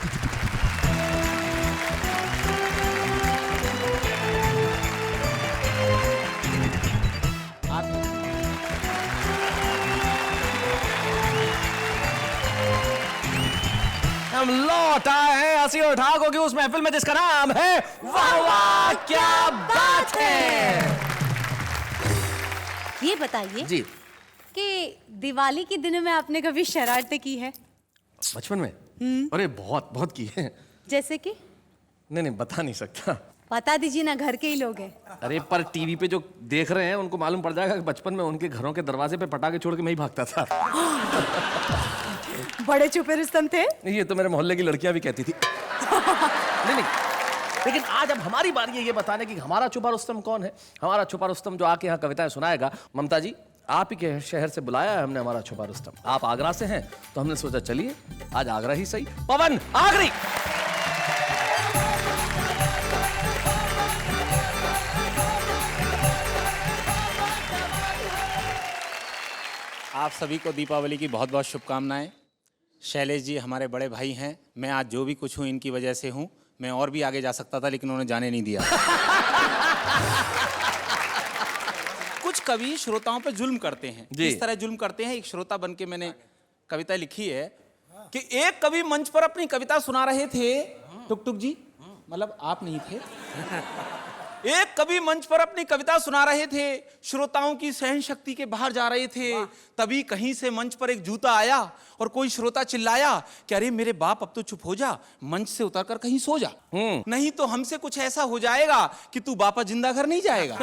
हम लौट आए हैं हंसी और ठाकों की उस महफिल में जिसका नाम है वाह वाह क्या बात है। ये बताइए जी कि दिवाली के दिनों में आपने कभी शरारतें की है? बचपन में? अरे बहुत बहुत की है। जैसे कि? नहीं बता नहीं सकता। बता दीजिए ना, घर के ही लोग हैं। अरे पर टीवी पे जो देख रहे हैं उनको मालूम पड़ जाएगा कि बचपन में उनके घरों के दरवाजे पे पटाखे छोड़ के मैं ही भागता था। बड़े छुपे रुस्तम थे। ये तो मेरे मोहल्ले की लड़कियां भी कहती थी। नहीं, लेकिन आज अब हमारी बारी है ये बताने की हमारा छुपा रुस्तम कौन है। हमारा छुपा रुस्तम जो आके यहाँ कविताएं सुनाएगा। ममता जी, आप ही के शहर से बुलाया है हमने हमारा छुपा रुस्तम। आप आगरा से हैं तो हमने सोचा चलिए आज आगरा ही सही। पवन आगरी। आप सभी को दीपावली की बहुत बहुत शुभकामनाएं। शैलेश जी हमारे बड़े भाई हैं। मैं आज जो भी कुछ हूँ इनकी वजह से हूँ। मैं और भी आगे जा सकता था लेकिन उन्होंने जाने नहीं दिया। कुछ कवि श्रोताओं पे जुल्म करते हैं। जी। इस तरह जुल्म करते हैं, एक श्रोता बन के मैंने कविता लिखी है कि एक कवि मंच पर अपनी कविता सुना रहे थे। टुक टुक जी, मतलब आप नहीं थे। एक कवि मंच पर अपनी कविता सुना रहे थे, श्रोताओं की सहन शक्ति के बाहर जा रहे थे। तभी कहीं से मंच पर एक जूता आया और कोई श्रोता चिल्लाया कि अरे मेरे बाप अब तो चुप हो जा, मंच से उतरकर कहीं सो जा, नहीं तो हमसे कुछ ऐसा हो जाएगा कि तू वापस जिंदा घर नहीं जाएगा।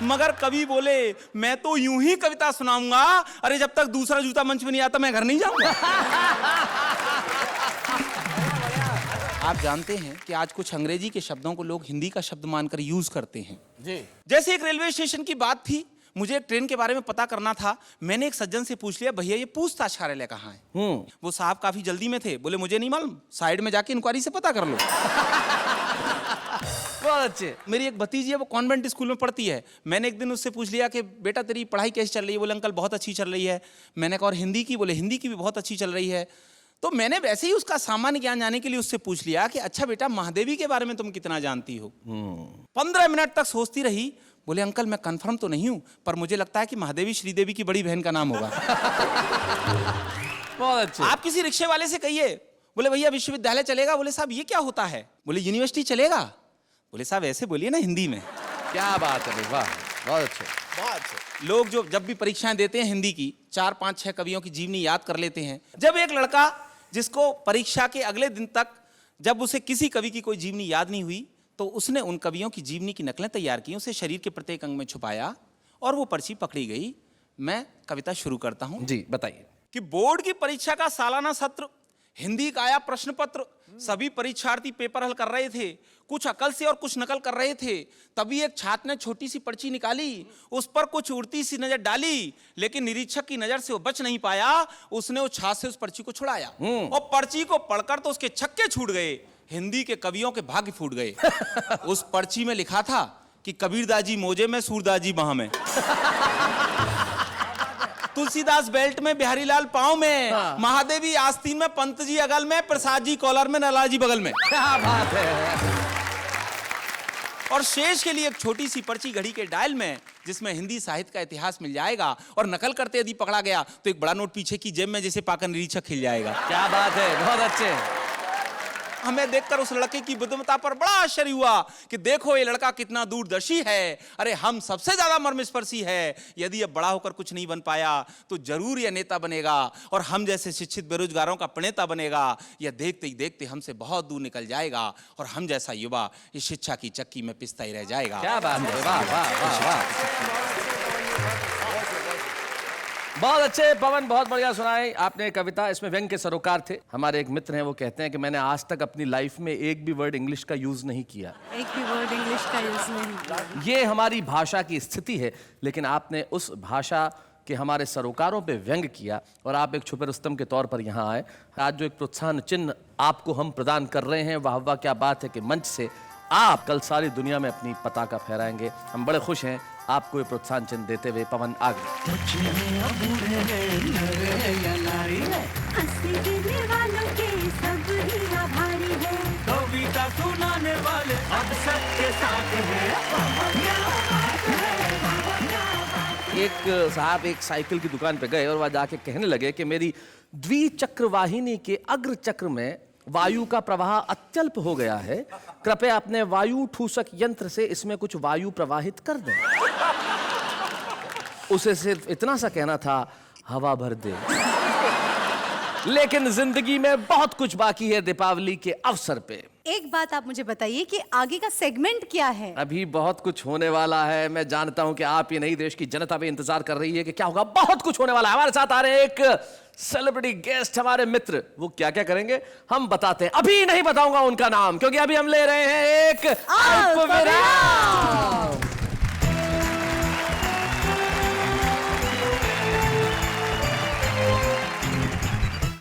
मगर कवि बोले मैं तो यूं ही कविता सुनाऊंगा, अरे जब तक दूसरा जूता मंच में नहीं आता मैं घर नहीं जाऊंगा। आप जानते हैं कि आज कुछ अंग्रेजी के शब्दों को लोग हिंदी का शब्द मानकर यूज करते हैं। जी। जैसे एक रेलवे स्टेशन की बात थी, मुझे एक ट्रेन के बारे में पता करना था। मैंने एक सज्जन से पूछ लिया, भैया ये पूछताछ कार्यालय कहाँ है? वो साहब काफी जल्दी में थे, बोले मुझे नहीं मालूम, साइड में जाके इंक्वायरी से पता कर लो। बहुत अच्छे। मेरी एक भतीजी है, वो कॉन्वेंट स्कूल में पढ़ती है। मैंने एक दिन उससे पूछ लिया कि बेटा तेरी पढ़ाई कैसी चल रही है? बोले अंकल बहुत अच्छी चल रही है। मैंने कहा और हिंदी की? बोले हिंदी की भी बहुत अच्छी चल रही है। तो मैंने वैसे ही उसका सामान्य ज्ञान जानने के लिए उससे पूछ लिया कि अच्छा बेटा महादेवी के बारे में तुम कितना जानती हो? 15 मिनट तक सोचती रही। बोले अंकल मैं कंफर्म तो नहीं हूं, पर मुझे लगता है कि महादेवी श्रीदेवी की बड़ी बहन का नाम होगा। बहुत अच्छे। आप किसी रिक्शे वाले से कहिए, बोले भैया विश्वविद्यालय चलेगा? बोले साहब ये क्या होता है? बोले यूनिवर्सिटी चलेगा? बोले साहब ऐसे बोलिए ना हिंदी में। क्या बात है, वाह बहुत अच्छे, बहुत अच्छे। लोग जो जब भी परीक्षाएं देते हैं हिंदी की, 4, 5, 6 कवियों की जीवनी याद कर लेते हैं। जब एक लड़का जिसको परीक्षा के अगले दिन तक जब उसे किसी कवि की कोई जीवनी याद नहीं हुई, तो उसने उन कवियों की जीवनी की नकलें तैयार की, उसे शरीर के प्रत्येक अंग में छुपाया और वो पर्ची पकड़ी गई। मैं कविता शुरू करता हूं। जी बताइए। कि बोर्ड की परीक्षा का सालाना सत्र, हिंदी का आया प्रश्न पत्र, सभी परीक्षार्थी पेपर हल कर रहे थे, कुछ अकल से और कुछ नकल कर रहे थे। तभी एक छात्र ने छोटी सी पर्ची निकाली, उस पर कुछ उड़ती सी नजर डाली, लेकिन निरीक्षक की नजर से वो बच नहीं पाया। उसने उस छात्र से उस पर्ची को छुड़ाया और पर्ची को पढ़कर तो उसके छक्के छूट गए, हिंदी के कवियों के भाग्य फूट गए। उस पर्ची में लिखा था कि कबीरदास जी मोजे में, सूरदास जी बाह में, तुलसीदास बेल्ट में, बिहारी लाल पाँव में, महादेवी आस्तीन में, पंत जी अगल में, प्रसाद जी कॉलर में, नलाल जी बगल में। क्या बात है। और शेष के लिए एक छोटी सी पर्ची घड़ी के डायल में, जिसमें हिंदी साहित्य का इतिहास मिल जाएगा। और नकल करते यदि पकड़ा गया तो एक बड़ा नोट पीछे की जेब में जिसे पाकर निरीक्षक खिल जाएगा। क्या बात है, बहुत अच्छे। हमें देखकर उस लड़के की बुद्धिमत्ता पर बड़ा आश्चर्य हुआ कि देखो ये लड़का कितना दूरदर्शी है। अरे हम सबसे ज्यादा मर्मस्पर्शी है। यदि ये बड़ा होकर कुछ नहीं बन पाया तो जरूर यह नेता बनेगा और हम जैसे शिक्षित बेरोजगारों का प्रणेता बनेगा। यह देखते ही देखते हमसे बहुत दूर निकल जाएगा और हम जैसा युवा इस शिक्षा की चक्की में पिसता ही रह जाएगा। क्या बात है, वाह वाह वाह वाह। बहुत अच्छे पवन, बहुत बढ़िया सुनाई आपने कविता। इसमें व्यंग के सरोकार थे। हमारे एक मित्र हैं, वो कहते हैं कि मैंने आज तक अपनी लाइफ में एक भी वर्ड इंग्लिश का यूज नहीं किया। एक भी वर्ड इंग्लिश का यूज नहीं। ये हमारी भाषा की स्थिति है, लेकिन आपने उस भाषा के हमारे सरोकारों पे व्यंग किया और आप एक छुपे रुस्तम के तौर पर यहाँ आए। आज जो एक प्रोत्साहन चिन्ह आपको हम प्रदान कर रहे हैं, वाह वाह क्या बात है कि मंच से आप कल सारी दुनिया में अपनी पताका फहराएंगे। हम बड़े खुश हैं आपको ये प्रोत्साहन चिन्ह देते हुए। पवन आगे। कविता सुनाने वाले अब सबके साथ हैं। एक साहब एक साइकिल की दुकान पे गए और वह जाके कहने लगे कि मेरी द्विचक्र वाहिनी के अग्र चक्र में वायु का प्रवाह अत्यल्प हो गया है, कृपया अपने वायु ठूसक यंत्र से इसमें कुछ वायु प्रवाहित कर दें। उसे सिर्फ इतना सा कहना था, हवा भर दे। लेकिन जिंदगी में बहुत कुछ बाकी है दीपावली के अवसर पे। एक बात आप मुझे बताइए कि आगे का सेगमेंट क्या है? अभी बहुत कुछ होने वाला है। मैं जानता हूं कि आप ये नहीं, देश की जनता भी इंतजार कर रही है कि क्या होगा। बहुत कुछ होने वाला है। हमारे साथ आ रहे हैं एक सेलिब्रिटी गेस्ट, हमारे मित्र। वो क्या क्या करेंगे हम बताते हैं। अभी नहीं बताऊंगा उनका नाम, क्योंकि अभी हम ले रहे हैं एक अल्पविराम।